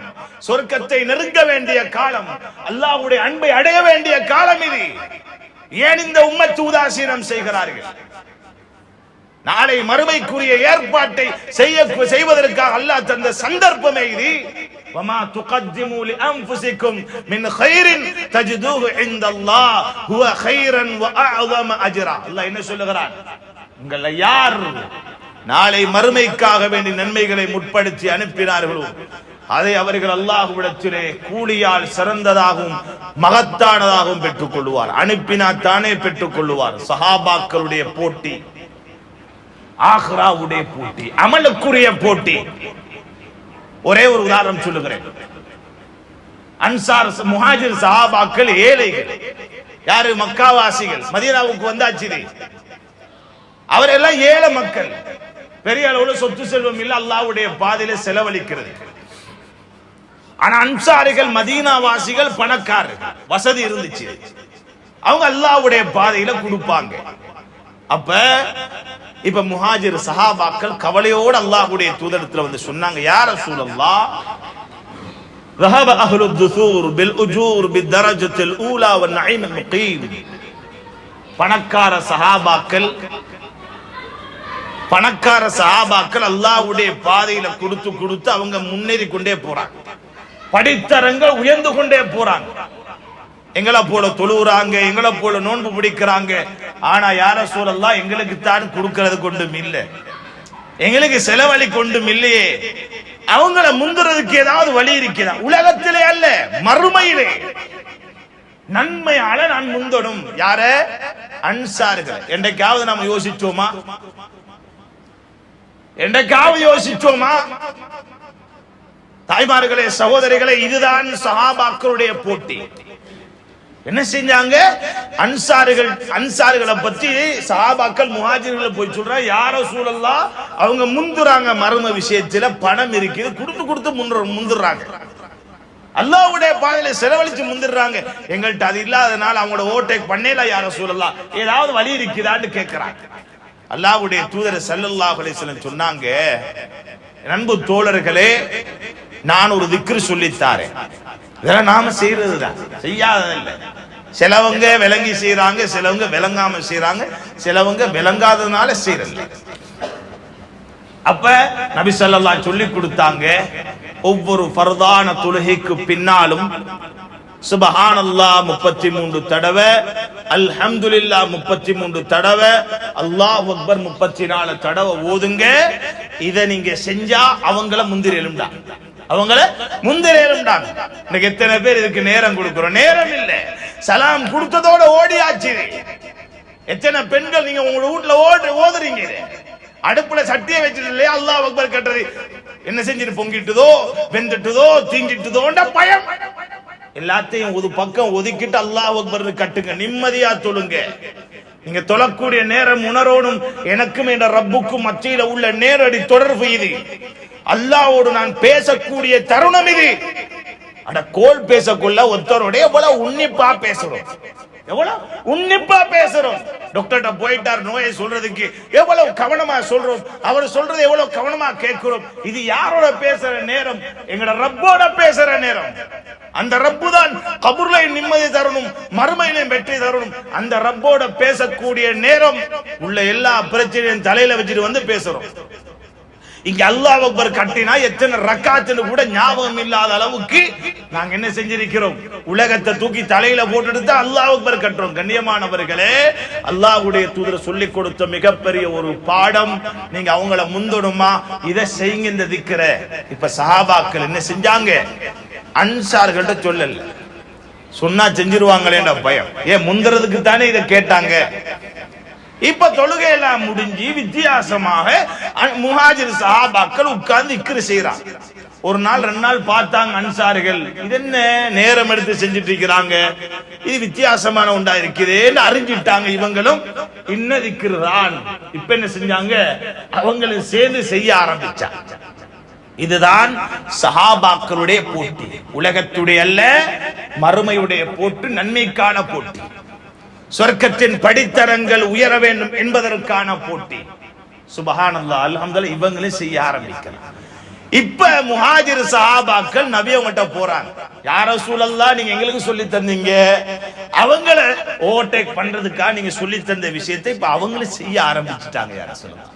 சொர்க்கத்தை நெருங்க வேண்டிய காலம், அல்லாஹ்வுடைய அன்பை அடைய வேண்டிய காலம் இது. ஏன் இந்த உம்மத்து உதாசீனம் செய்கிறார்கள்? நாளை மறுமைக்குரிய ஏற்பாட்டை செய்வதற்காக அல்லாஹ் தந்த சந்தர்ப்பமே இது. வமா துகத்திமு லிஅன்ஃபுசிக்கும் மின் கைரின் தஜிதுஹு இன்தல்லாஹ் ஹுவ கைரன் வ அஅஸம அஜ்ரா. அல்லாஹ் என்ன சொல்லுகிறான்? உங்களை யார் நாளை மறுமைக்காக வேண்டி நன்மைகளை முற்படுத்தி அனுப்பினார்களோ அதை அவர்கள் அல்லாஹ்விடத்திலே கூலியால் சிறந்ததாகவும் மகத்தானதாகவும் பெற்றுக் கொள்வார். அனுப்பினால் தானே பெற்றுக் கொள்வார். சஹாபாக்களுடைய போட்டி, ஆகிராவுடைய போட்டி, அமலுக்குரிய போட்டி. ஒரே ஒரு உதாரணம் சொல்லுகிறேன். அன்சார் முஹாஜிர் சஹாபாக்கள் ஏழைகள். யாரு? மக்காவாசிகள். மதீனாவுக்கு வந்தாச்சு. அவரெல்லாம் ஏழை மக்கள். பெரிய அளவுல சொத்து செல்வம் இல்ல, அல்லாஹ்வுடைய பாதையில செலவழிக்கிறது. ஆனா அன்சாரிகள் மதீனாவாசிகள் பணக்காரர்கள், வசதி இருந்துச்சு. அவங்க அல்லாஹ்வுடைய பாதையில கொடுப்பாங்க. அப்ப இப்ப முஹாஜிர் சஹாபாக்கள் கவலையோடு அல்லாஹ்வுடைய தூதரிடத்துல வந்து சொன்னாங்க, யா ரசூலல்லாஹ், ذهب اهل الدثور بالاجور بالدرجه الاولى والنعيم المقيم. பணக்கார சஹாபாக்கள் அல்லாஹ்வுடைய பாதையில கொடுத்து அவங்க முன்னேறி கொண்டே போறாங்க. படித்தரங்கள் உயர்ந்து கொண்டே போறாங்க. எங்களை போல தொழுறாங்க, எங்களை போல நோன்பு பிடிக்கிறாங்க. ஆனா யா ரசூலல்லாஹ், எங்களுக்கு தான் கொடுக்கிறது கொண்டும் இல்லை, எங்களுக்கு செலவழி கொண்டும் இல்லையே. அவங்கள முந்துறதுக்கு ஏதாவது வழி இருக்கிறா? உலகத்திலே அல்ல, மறுமையிலே நன்மையால நான் முந்தணும். யார? அன்சார்கள். என்றைக்காவது நாம யோசிச்சோமா? தாய்மார்களே, சகோதரிகளே, இதுதான் சஹாபாக்களுடைய போட்டி. என்ன செஞ்சாங்க? அன்சாரிகளை பத்தி சஹாபாக்கள் முஹாஜிர்களை போய் சொல்ற, யா ரசூலல்லாஹ், அவங்க முந்துறாங்க. மர்ம விஷயத்துல பணம் இருக்குது, கொடுத்து முந்துறாங்க. அல்லாஹ்வுடைய பாதையில செலவழிச்சு முந்துறாங்க. எங்கள்கிட்ட அது இல்லாதனால அவங்களோட ஓவர்டேக் பண்ணல. யா ரசூலல்லாஹ், ஏதாவது வழி இருக்குதான்னு கேட்கிறாங்க. அல்லாஹ்வுடைய தூதர் ஸல்லல்லாஹு அலைஹி வஸல்லம் சொன்னாங்க, அன்பு தோழர்களே, நான் ஒரு திக்ரு சொல்லித்தாரேன். இதெல்லாம் நாம செய்யறதுதான், செய்யாததில்லை. சிலவங்க விளங்கி செய்யறாங்க, சிலவங்க விளங்காம செய்யறாங்க, சிலவங்க விளங்காததுனால செய்யறதில்ல. அப்ப நபி ஸல்லல்லாஹு சொல்லி கொடுத்தாங்க, ஒவ்வொரு ஃபர்தான தொழுகைக்கு பின்னாலும் சுப்ஹானல்லாஹ் 33 தடவை, அல்ஹம்துலில்லாஹ் 33 தடவை, அல்லாஹ் அக்பர் 34 தடவை ஓதுங்க. இத நீங்க செஞ்சா அவங்கள முந்திரி எழும்டா. இன்னைக்கு எத்தனை பேர் இதுக்கு நேரம் கொடுக்கிறோம்? நேரம் இல்ல. சலாம் கொடுத்ததோட ஓடியாச்சு. எத்தனை பெண்கள் நீங்க உங்க வீட்டுல ஓதுறீங்க, அடுப்புல சட்டியை வச்சிட்டு இல்லையா அல்லாஹ் அக்பர் கட்டுறது என்ன செஞ்சுட்டு பொங்கிட்டுதோ, வெந்துட்டுதோ, தீஞ்சிட்டுதோன்ற பயம். எல்லாத்தையும் ஒரு பக்கம் ஒதுக்கிட்டு அல்லாஹ் அக்பர் கட்டுங்க, நிம்மதியா தொழுங்க. நீங்க தொழக்கூடிய நேரம் உணரோடும் எனக்கும் என்ற ரப்புக்கும் மத்தியில உள்ள நேரடி தொடர்பு இது. அல்லாஹ்வோடு நான் பேசக்கூடிய தருணம் இது. அட கோல் பேசக்குள்ள ஒருத்தருடைய போல உன்னிப்பா பேசுறோம். எவ்வளவு உன்னிப்பா பேசுறோம். டாக்டர்கிட்ட போயிட்டார் நோயை சொல்றதுக்கு எவ்வளவு கவனமா சொல்றோம். அவர் சொல்றது எவ்வளவு கவனமா கேட்கிறோம். இது யாரோட பேசுற நேரம்? எங்கட ரப்போட பேசுற நேரம். அந்த ரப்பு தான் கபூர்ல நிம்மதி தரணும், மறுமையிலையும் வெற்றி தரணும். அந்த ரப்போட பேசக்கூடிய நேரம் உள்ள எல்லா பிரச்சனையும் தலையில வச்சுட்டு வந்து பேசுறோம். இங்க அல்லாஹ் அக்பர் கட்டினா எத்தனை ரக்காத்துன்னு கூட ஞாபகம் இல்லாத அளவுக்கு நாங்க என்ன செஞ்சிருக்கிறோம்? உலகத்தை தூக்கி தலையில போட்டுட்டு தான் அல்லாஹ் அக்பர் கட்டுறோம். கண்ணியமானவர்களே, அல்லாஹ்வுடைய தூதர் சொல்லி கொடுத்த மிகப்பெரிய ஒரு பாடம். நீங்க அவங்கள முந்தணுமா, இதை செய்யுங்க இந்த திக்ர. இப்ப சஹாபாக்கள் என்ன செஞ்சாங்க? அன்சார்கள்ட்ட சொல்லல, சொன்னா செஞ்சிருவாங்களேன்ற பயம். ஏன் முந்துறதுக்கு தானே இதை கேட்டாங்க. இப்ப தொழுகை எல்லாம் முடிஞ்சு வித்தியாசமாக முஹாஜிர் சஹாபாக்கள் உட்கார்ந்து இக்ரு செய்யறாங்க. ஒரு நாள் 2 நாள் பார்த்தாங்க அன்சாரிகள், இது என்ன நேரம் எடுத்து செஞ்சுட்டு இருக்கிறாங்க, இது வித்தியாசமான உண்டா இருக்குதுன்னு அறிஞ்சிட்டாங்க. இவங்களும் இன்னது இக்ருதான். இப்ப என்ன செஞ்சாங்க? அவங்களும் சேர்ந்து செய்ய ஆரம்பிச்சாங்க. இதுதான் சஹாபாக்களுடைய போட்டி. உலகத்துடைய அல்ல, மறுமையுடைய போட்டு, நன்மைக்கான போட்டி. சொர்க்கத்தின் படித்தரங்கள் உயர வேண்டும் என்பதற்கான போட்டி. சுபஹானல்லாஹ், அல்ஹம்துலில்லாஹ். இவங்களும் செய்ய ஆரம்பிக்கலாம். இப்ப முஹாஜிர் சஹாபாக்கள் நபி அவங்கள்ட்ட போறாங்க. யா ரசூலல்லாஹ், நீங்க எங்களுக்கு சொல்லி தந்தீங்க, அவங்கள ஓவர்டேக் பண்றதுக்காக நீங்க சொல்லி தந்த விஷயத்தை இப்ப அவங்களும் செய்ய ஆரம்பிச்சுட்டாங்க. யா ரசூலல்லாஹ்,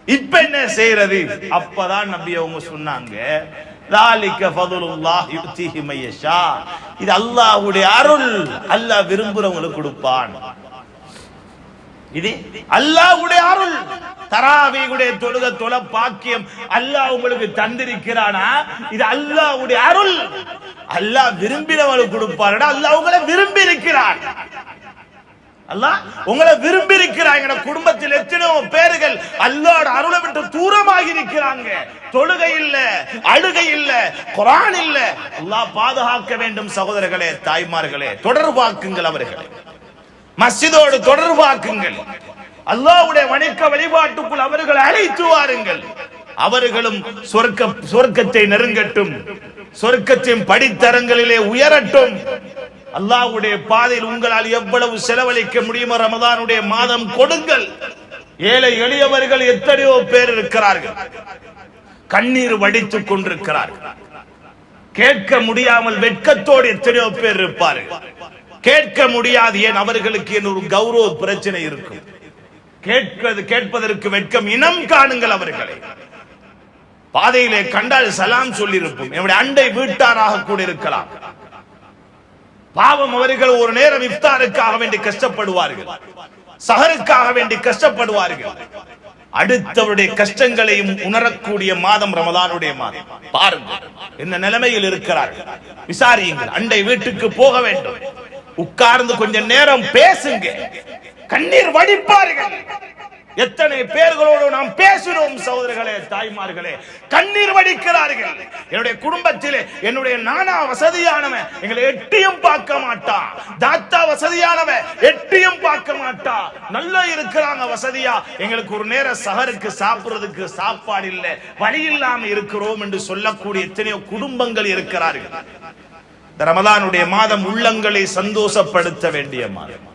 இப்ப என்ன செய்யறது? அப்பதான் நபி அவங்க சொன்னாங்க, ذَلِكَ فَضْلُ اللَّهِ يُؤْتِيهِ مَن يَشَاءُ. இது அல்லாஹ்வுடைய அருள், அல்லாஹ் விரும்புறவங்களுக்கு கொடுப்பான். இது அல்லாஹ்வுடைய அருள். தராவீஹுடைய தொழ பாக்கியம் அல்லாஹ் உங்களுக்கு தந்திருக்கிறானா, இது அல்லாஹ்வுடைய அருள். அல்லாஹ் விரும்பினவங்களுக்கு கொடுப்பான். அல்லாஹ் உங்களை விரும்பி இருக்கிறான். அல்லாஹ் உங்களை விரும்பி இருக்கிறாங்க. குடும்பத்தில் எத்தனையோ பேர்கள் அல்லாஹ்வோட அருளை விட்டு தூரமாகி இருக்கிறாங்க. தொழுகை இல்ல, அழுகை இல்ல, குர்ஆன் இல்ல. அல்லாஹ் பாதுகாக்க வேண்டும். சகோதரர்களே, தாய்மார்களே, தொடர்பாக்குங்கள். அவர்களை மஸ்ஜிதோடு தொடர்பாக்குங்கள். அல்லாஹ்வுடைய வணக்க வழிபாட்டுக்குள் அவர்களை அழைத்து வாருங்கள். அவர்களும் சொர்க்கத்தை நெருங்கட்டும், சொர்க்கத்தின் படித்தரங்களிலே உயரட்டும். அல்லாஹ்வுடைய பாதையில் உங்களால் எவ்வளவு செலவழிக்க முடியுமோ ரமதானுடைய மாதம் கொடுங்கள். ஏழை எளியவர்கள் எத்தனையோ பேர் இருக்கிறார்கள், கண்ணீர் வடித்துக் கொண்டிருக்கிறார்கள். கேட்க முடியாமல் வெட்கத்தோடு எத்தனையோ பேர் இருப்பார்கள். கேட்க முடியாது. ஏன்? அவர்களுக்கு ஒரு கௌரவ பிரச்சனை இருக்கும். கேட்பதற்கு வெட்கம். இனம் காணுங்கள் அவர்களை. பாதையிலே கண்டால் சலாம் சொல்லி இருப்போம். என்னுடைய அண்டை வீட்டாராக கூட இருக்கலாம். பாவம், அவர்கள் ஒரு நேரம் இஃப்தாருக்காக வேண்டி கஷ்டப்படுவார்கள், சஹருக்காக வேண்டி கஷ்டப்படுவார்கள். அடுத்தவருடைய கஷ்டங்களையும் உணரக்கூடிய மாதம் ரமதானுடைய மாதம். பாருங்கள் என்ன நிலைமையில் இருக்கிறார்கள். விசாரியுங்கள். அண்டை வீட்டுக்கு போக வேண்டும், உட்கார்ந்து கொஞ்ச நேரம் பேசுங்க, கண்ணீர் வடிப்பார்கள். எத்தனை பேர்களோடு நாம் பேசினோம் சகோதரர்களே, தாய்மார்களே, கண்ணீர் வடிக்கிறார்கள். என்னுடைய குடும்பத்திலே என்னுடைய நானா வசதியானவன் எங்களை எட்டியும் பார்க்க மாட்டான், தாத்தா வசதியானவன் எட்டியும் பார்க்க மாட்டான். நல்லா இருக்கிறாங்க வசதியா, எங்களுக்கு ஒரு நேரம் சஹருக்கு சாப்பிடுறதுக்கு சாப்பாடு இல்லை, வழி இல்லாம இருக்கிறோம் என்று சொல்லக்கூடிய எத்தனையோ குடும்பங்கள் இருக்கிறார்கள். இந்த ரமதானுடைய மாதம் உள்ளங்களை சந்தோஷப்படுத்த வேண்டிய மாதம்,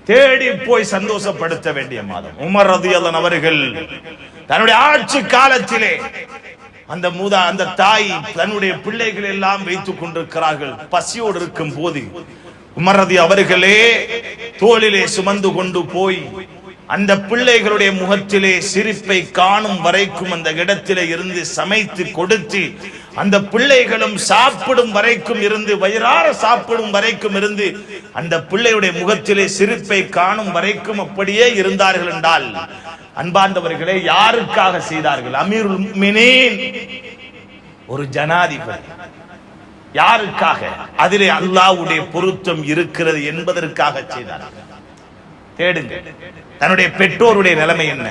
தேடி போய் சந்தோஷப்படுத்த வேண்டிய மாதம். உமர் ரலியல்லாஹு அவர்கள் தன்னுடைய ஆட்சி காலத்திலே அந்த தாய் தன்னுடைய பிள்ளைகள் எல்லாம் வைத்துக் கொண்டிருக்கிறார்கள். பசியோடு இருக்கும் போது உமர் ரலியல்லாஹு அவர்களே தோளிலே சுமந்து கொண்டு போய் அந்த பிள்ளைகளுடைய முகத்திலே சிரிப்பை காணும் வரைக்கும் அந்த இடத்திலே இருந்து சமைத்து கொடுத்து, அந்த பிள்ளைகளும் சாப்பிடும் வரைக்கும் இருந்து, வயிறார சாப்பிடும் வரைக்கும் இருந்து, அந்த பிள்ளையுடைய முகத்திலே சிரிப்பை காணும் வரைக்கும் அப்படியே இருந்தார்கள் என்றால், அன்பார்ந்தவர்களே, யாருக்காக செய்தார்கள்? அமீருல் முஃமினீன், ஒரு ஜனாதிபதி. யாருக்காக? அதிலே அல்லாஹ்வுடைய பொருத்தம் இருக்கிறது என்பதற்காக செய்தார்கள். தேடுங்க. தன்னுடைய பெற்றோருடைய நிலைமை என்ன?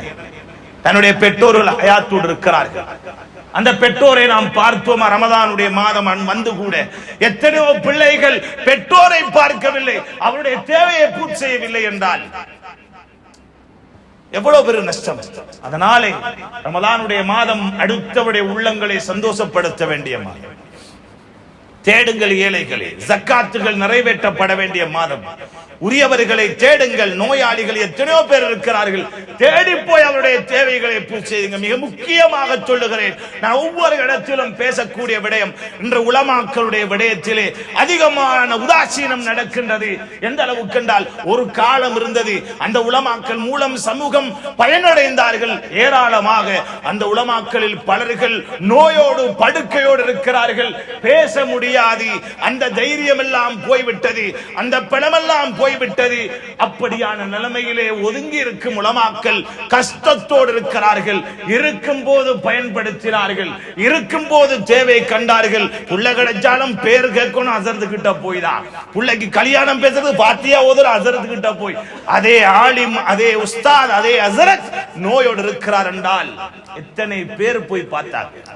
தன்னுடைய பெற்றோர்கள் ஹயாத்தோடு இருக்கிறார்கள். அந்த பெற்றோரை நாம் பார்த்தோம். ரமதானுடைய மாதம் வந்து கூட எத்தனையோ பிள்ளைகள் பெற்றோரை பார்க்கவில்லை, அவருடைய தேவையை பூர்த்தி செய்யவில்லை என்றால் எவ்வளவு பெரிய நஷ்டம். அதனாலே ரமதானுடைய மாதம் அடுத்தவருடைய உள்ளங்களை சந்தோஷப்படுத்த வேண்டிய மாதம். தேடுங்கள் ஏழைகளே, ஜக்காத்துகள் நிறைவேற்றப்பட வேண்டிய மாதம், உரியவர்களை தேடுங்கள். நோயாளிகள் எத்தனையோ பேர் இருக்கிறார்கள், தேடி போய் அவருடைய தேவைகளை பூர்த்தி செய்யுங்க. மிக முக்கியமாக சொல்லுகிறேன், நான் ஒவ்வொரு இடத்திலும் பேசக்கூடிய விடயம், இன்று உலமாக்களுடைய விடயத்திலே அதிகமான உதாசீனம் நடக்கின்றது. எந்த அளவுக்கு என்றால், ஒரு காலம் இருந்தது, அந்த உலமாக்கள் மூலம் சமூகம் பயனடைந்தார்கள் ஏராளமாக. அந்த உலமாக்களில் பலர்கள் நோயோடு படுக்கையோடு இருக்கிறார்கள், பேச முடியாது. அந்த தைரியம் எல்லாம் போய்விட்டது, அந்த பணமெல்லாம் போய்விட்டது. அப்படியான நிலைமையிலே ஒதுங்கி இருக்கும் உலமாக்கள் கஷ்டத்தோடு இருக்கிறார்கள். இருக்கும் போது பயன்படுத்தினார்கள், இருக்கும் போது தேவை கண்டார்கள். புள்ள கிடைச்சாலும் பேர் கேட்கணும், அசரத்து கிட்ட போய்தான். புள்ளைக்கு கல்யாணம் பேசுறது பாத்தியா ஓதுற அசரத்து கிட்ட போய். அதே ஆலிம், அதே உஸ்தாத், அதே அசரத் நோயோடு இருக்கிறார் என்றால் எத்தனை பேர் போய் பார்த்தார்கள்.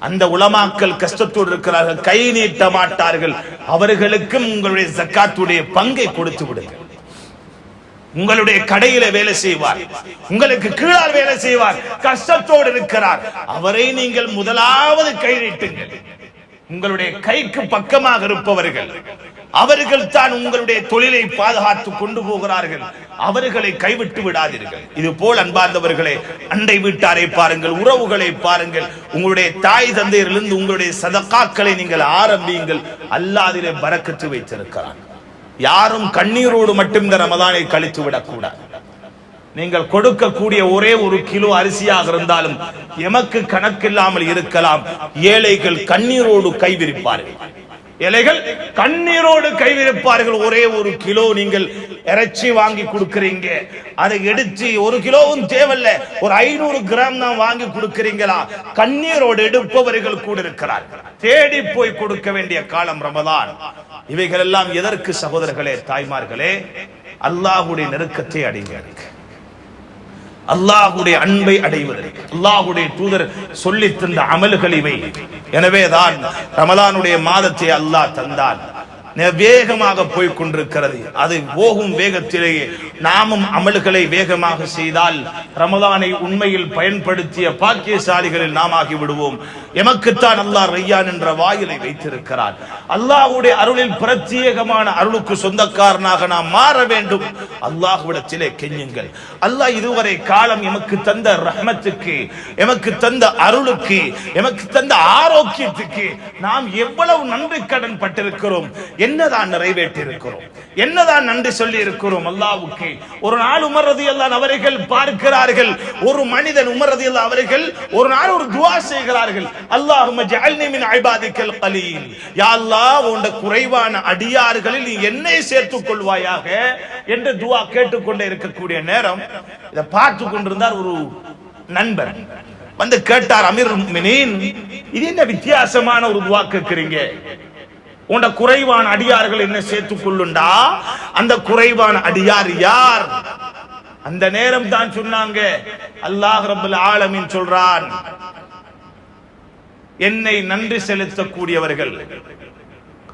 அந்த உலமாக்கள் கஷ்டத்தோடு இருக்கிறார்கள், கை நீட்ட மாட்டார்கள். அவர்களுக்கும் உங்களுடைய ஜக்காத்துடைய பங்கை கொடுத்து விடுங்கள். உங்களுடைய கடையில வேலை செய்வார், உங்களுக்கு கீழால் வேலை செய்வார், கஷ்டத்தோடு இருக்கிறார், அவரை நீங்கள் முதலாவது கை நீட்டுங்கள். உங்களுடைய கைக்கு பக்கமாக இருப்பவர்கள் அவர்கள் தான் உங்களுடைய தொழிலை பாதுகாத்து கொண்டு போகிறார்கள். அவர்களை கைவிட்டு விடாதீர்கள். இது போல் அன்பார்ந்தவர்களே, அண்டை வீட்டாரை பாருங்கள், உறவுகளை பாருங்கள். உங்களுடைய தாய் தந்தையரிலிருந்து உங்களுடைய சதகாக்களை நீங்கள் ஆரம்பியுங்கள். அல்லாஹ் அதிலே பரக்கத்து வைத்திருக்கிறார். யாரும் கண்ணீரோடு மட்டும் இந்த ரமதானை கழித்து விடக்கூடாது. நீங்கள் கொடுக்கக்கூடிய ஒரே ஒரு கிலோ அரிசியாக இருந்தாலும் எமக்கு கணக்கில்லாமல் இருக்கலாம். ஏழைகள் கண்ணீரோடு கைவிரிப்பார்கள், ஏழைகள் கண்ணீரோடு கைவிரிப்பார்கள். ஒரே ஒரு கிலோ நீங்கள் இறைச்சி வாங்கி கொடுக்கிறீங்க, அதை எடுத்து ஒரு கிலோவும் தேவையில்ல, ஒரு 500 கிராம் தான் வாங்கி கொடுக்கிறீங்களா, கண்ணீரோடு எடுப்பவர்கள் கூட இருக்கிறார்கள். தேடி போய் கொடுக்க வேண்டிய காலம் ரமதான். இவைகள் எல்லாம் எதற்கு சகோதரர்களே, தாய்மார்களே? அல்லாஹ்வுடைய நெருக்கத்தை அடைவதற்கு, அல்லாஹ்வுடைய அன்பை அடைவதற்கு. அல்லாஹ்வுடைய தூதர் சொல்லி தந்த அமல்கள் இவை. எனவேதான் ரமலானுடைய மாதத்தை அல்லாஹ் தந்தான். வேகமாக போய் கொண்டிருக்கிறது. அது போகும் வேகத்திலேயே நாமும் அமல்களை வேகமாக செய்தால் ரமலானை உண்மையில் பயன்படுத்திய பாக்கியசாலிகளில் நாம் ஆகிவிடுவோம். எமக்குத்தான் அல்லாஹ் ரையான் என்ற வாயிலை வைத்திருக்கிறார். அல்லாஹ்வுடைய அருளில் பிரத்யேகமான அருளுக்கு சொந்தக்காரனாக நாம் மாற வேண்டும். அல்லாஹ்விடத்திலே கெஞ்சுங்கள். அல்லாஹ் இதுவரை காலம் எமக்கு தந்த ரஹ்மத்துக்கு, எமக்கு தந்த அருளுக்கு, எமக்கு தந்த ஆரோக்கியத்துக்கு நாம் எவ்வளவு நன்றி கடன் பட்டிருக்கிறோம், என்னதான் நிறைவேற்றி இருக்கிறோம், என்னதான் நன்றி சொல்லி இருக்கிறோம் அல்லாஹ்வுக்கு. ஒரு நாள் உமர் ரலியல்லாஹு அவர்கள் பார்க்கிறார்கள், ஒரு மனிதன் உமர் ரலியல்லாஹு அவர்கள் ஒரு நாள் ஒரு துஆ செய்கிறார்கள். அல்லாஹும்ம ஜஅல்னி மின் இபாதிக்கல் கலீல், யா அல்லாஹ் உன்னுடைய குறைவான அடியார்களில் நீ என்னை சேர்த்துக் கொள்வாயாக என்று துஆ கேட்டுக்கொண்டே இருக்கக்கூடிய நேரம் இதை பார்த்து கொண்டிருந்தார் ஒரு நண்பர். வந்து கேட்டார், அமீருல் முஃமினீன், இது என்ன வித்தியாசமான ஒரு துஆ கேட்கிறீங்க? உண்ட குறைவான அடியார்கள் என்ன சேர்த்துக் கொள்ளுண்டா, அந்த குறைவான அடியார் யார்? அந்த நேரம் தான் சொன்னாங்க, அல்லாஹ் ரப்பல் ஆலமீன் சொல்றான், என்னை நன்றி செலுத்தக்கூடியவர்கள்,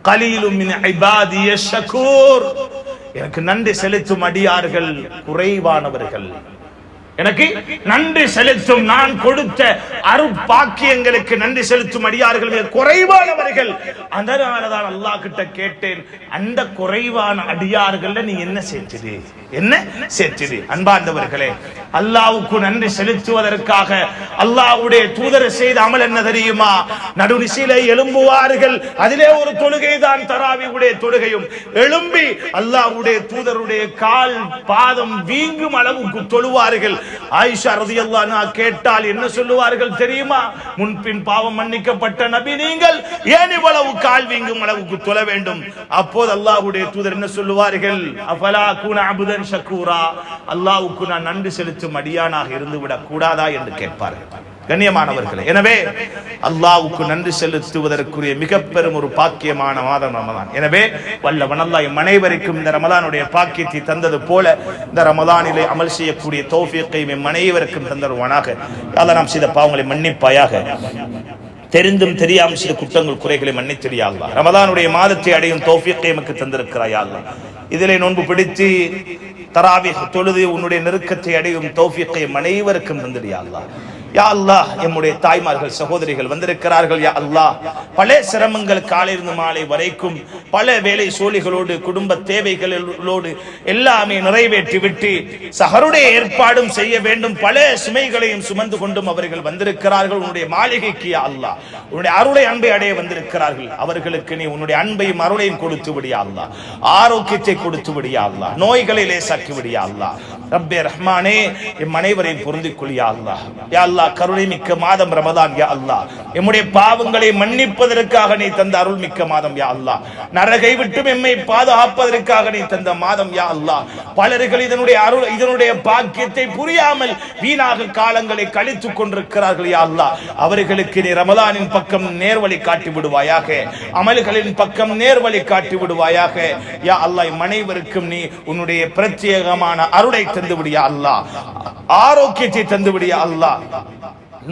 கலீலும் மின் இபாதிய ஷக்கூர், எனக்கு நன்றி செலுத்தும் அடியார்கள் குறைவானவர்கள். எனக்கு நன்றி செலுத்தும், நான் கொடுத்த அருட்பாக்கியங்களுக்கு நன்றி செலுத்தும் அடியார்கள் குறைவானவர்கள். அதனாலதான் அல்லாஹ் கிட்ட கேட்டேன், அந்த குறைவான அடியார்கள் நீ என்ன சேர்த்தது, என்ன சேர்த்தது? அன்பார்ந்தவர்களே, அல்லாஹ்வுக்கு நன்றி செலுத்துவதற்காக அல்லாஹ்வுடைய தூதர் செய்த அமல் என்ன தெரியுமா? நடுநிசையிலே எழும்புவார்கள். அதிலே ஒரு தொழுகை தான் தராவியுடைய தொழுகையும். எழும்பி அல்லாஹ்வுடைய தூதருடைய கால் பாதம் வீங்கும் அளவுக்கு தொழுவார்கள். ஆயிஷா ரலியல்லாஹு அன்ஹா கேட்டால் என்ன சொல்லுவார்கள் தெரியுமா? முன்பின் பாவம் மன்னிக்கப்பட்ட நபி நீங்கள் ஏன் இவ்வளவு கால் வீங்கும் அளவுக்கு தொழ வேண்டும்? அப்போது அல்லாஹ்வுடைய தூதர் என்ன சொல்லுவார்கள்? அஃபலா குன அபுதன் ஷக்கூரா, அல்லாஹ்வுக்கு நான் நன்றி செலுத்தும் அடியானாக இருந்து விடக் கூடாதா என்று கேட்பார்கள். கண்ணியமானவர்களே, எனவே அல்லாஹ்வுக்கு நன்றி செலுத்துவதற்குரிய மிக பெரும் ஒரு பாக்கியமான மாதம் ரமலான். எனவே வல்லவன் அல்லாஹ் எம் அனைவருக்கும் இந்த ரமலானுடைய பாக்கியத்தை தந்தது போல இந்த ரமலானிலே அமல் செய்யக்கூடிய தௌஃபீக்கை எம் அனைவருக்கும் தந்தருவானாக. அல்லாஹ் நாம் செய்த பாவங்களை மன்னிப்பாயாக, தெரிந்தும் தெரியாமல் சில குற்றங்கள் குறைகளை மன்னித்தியா அல்லாஹ். ரமலானுடைய மாதத்தை அடையும் தௌஃபீக்கை எமக்கு தந்திருக்கிறாய் அல்லாஹ். இதிலே நோன்பு பிடித்து தராவீஹ் தொழுது உன்னுடைய நெருக்கத்தை அடையும் தௌஃபீக்கை எம் அனைவருக்கும் தந்தியா அல்லாஹ். யா அல்லாஹ், எம்முடைய தாய்மார்கள் சகோதரிகள் வந்திருக்கிறார்கள். யா அல்லாஹ், பல சிரமங்கள் காலையிலிருந்து மாலை வரைக்கும் பல வேலை சோழிகளோடு குடும்ப தேவைகளோடு எல்லாமே நிறைவேற்றி விட்டு சஹருடைய ஏற்பாடும் செய்ய வேண்டும், பல சுமைகளையும் சுமந்து கொண்டும் அவர்கள் வந்திருக்கிறார்கள் உன்னுடைய மாளிகைக்கு. யா அல்லாஹ், உன்னுடைய அருளை அன்பை அடைய வந்திருக்கிறார்கள். அவர்களுக்கு நீ உன்னுடைய அன்பையும் அருளையும் கொடுத்து விடியா அல்லாஹ், ஆரோக்கியத்தை கொடுத்து விடியா அல்லாஹ், நோய்களை லேசாக்கி விடியா அல்லாஹ். ரப்பே ரஹ்மானே, எம் அனைவரையும் பொருந்திக் கொள் யா அல்லாஹ். யா அல்லாஹ், கருணை மிக்க மாதம் ரமதான். யா அல்லாஹ், எம்முடைய பாவங்களை மன்னிப்பதற்காக நீ தந்த அருள் மிக்க மாதம். யா அல்லாஹ், நரகை விட்டு எம்மை பாதுகாப்பதற்காக நீ தந்த மாதம். யா அல்லாஹ், பலர்கள் இதனுடைய அருள் இதனுடைய பாக்கியத்தை புரியாமல் வீணாக காலங்களை கழித்துக் கொண்டிருக்கிறார்கள். யா அல்லாஹ், அவர்களுக்கு நீ ரமலானின் பக்கம் நேர்வழி காட்டி விடுவாயாக, அமல்களின் பக்கம் நேர்வழி காட்டி விடுவாயாக. யா அல்லாஹ், அனைவருக்கும் நீ உன்னுடைய பிரத்யேகமான அருளை தந்து விடியா அல்லாஹ், ஆரோக்கியத்தை தந்து விடியா அல்லாஹ்.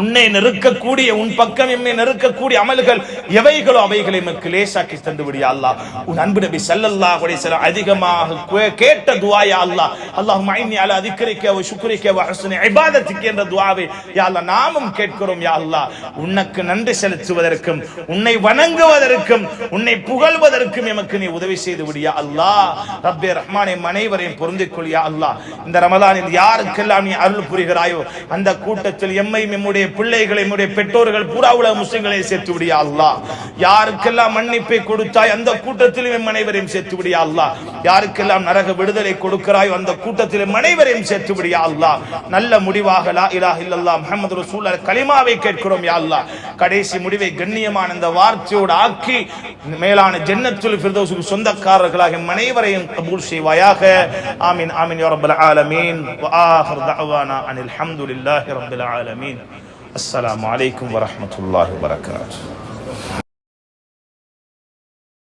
உன்னை நெருக்கக்கூடிய உன் பக்கம் எம்மை நெருக்கக்கூடிய அமல்கள் எவைகளோ அவைகளை நமக்கு லேசாக்கி தந்து விடியா அல்லாஹ். உன் அன்பு நபி ஸல்லல்லாஹு அலைஹி வஸல்லம் அதிகமாக கேட்ட துஆ யா அல்லாஹ், அல்லாஹும்ம இன்னி அலா திக்ரிக வ ஷுக்ரிக வ ஹுஸ்னி இபாதத்திக என்ற துஆவை யா அல்லாஹ் நாமும் கேட்கிறோம். யா அல்லாஹ், உனக்கு நன்றி செலுத்துவதற்கும் உன்னை வணங்குவதற்கும் உன்னை புகழ்வதற்கும் எமக்கு நீ உதவி செய்து விடியா அல்லாஹ். ரப்பே ரஹ்மானே, அனைவரையும் பொருந்திக் கொள் யா அல்லாஹ். இந்த ரமலானில் யாருக்கெல்லாம் நீ அருள் புரிகிறாயோ அந்த கூட்டத்தில் எம்மை நம்முடைய பிள்ளைகளை நம்முடைய பெற்றோர்கள் பூரா உலக முஸ்லிம்களை சேர்த்து விடியா அல்லாஹ். யாருக்கெல்லாம் மன்னிப்பை கொடுத்தாய் அந்த கூட்டத்திலும் அனைவரையும் சேர்த்து விடியா அல்லாஹ். யாருக்கெல்லாம் நரக விடுதலை கொடுக்கிறாயோ அந்த கூட்டத்திலும் அனைவரையும் சேர்த்து விடியா அல்லாஹ். நல்ல முடிவாக லா இலாஹ இல்லல்லாஹ் முஹம்மது ரசூலுல்லாஹ் கலிமாவை கேட்கிறோம் யா அல்லாஹ். கடைசி முடிவை கண்ணியமான இந்த வார்த்தையோடு ஆக்கி மேலான ஜன்னத்துல் ஃபிர்தௌஸுக்கு சொந்தக்காரர்களாக அனைவரையும் கபூல் செய்வாயாக. ஆமீன் ஆமீன் யா ரப்பல் ஆலமீன். வ ஆகிர் தஅவானா அனில் ஹம்துலில்லாஹி ரப்பில் ஆலமீன். அஸ்ஸலாமு அலைக்கும் வரஹ்மத்துல்லாஹி வபரகாத்துஹு.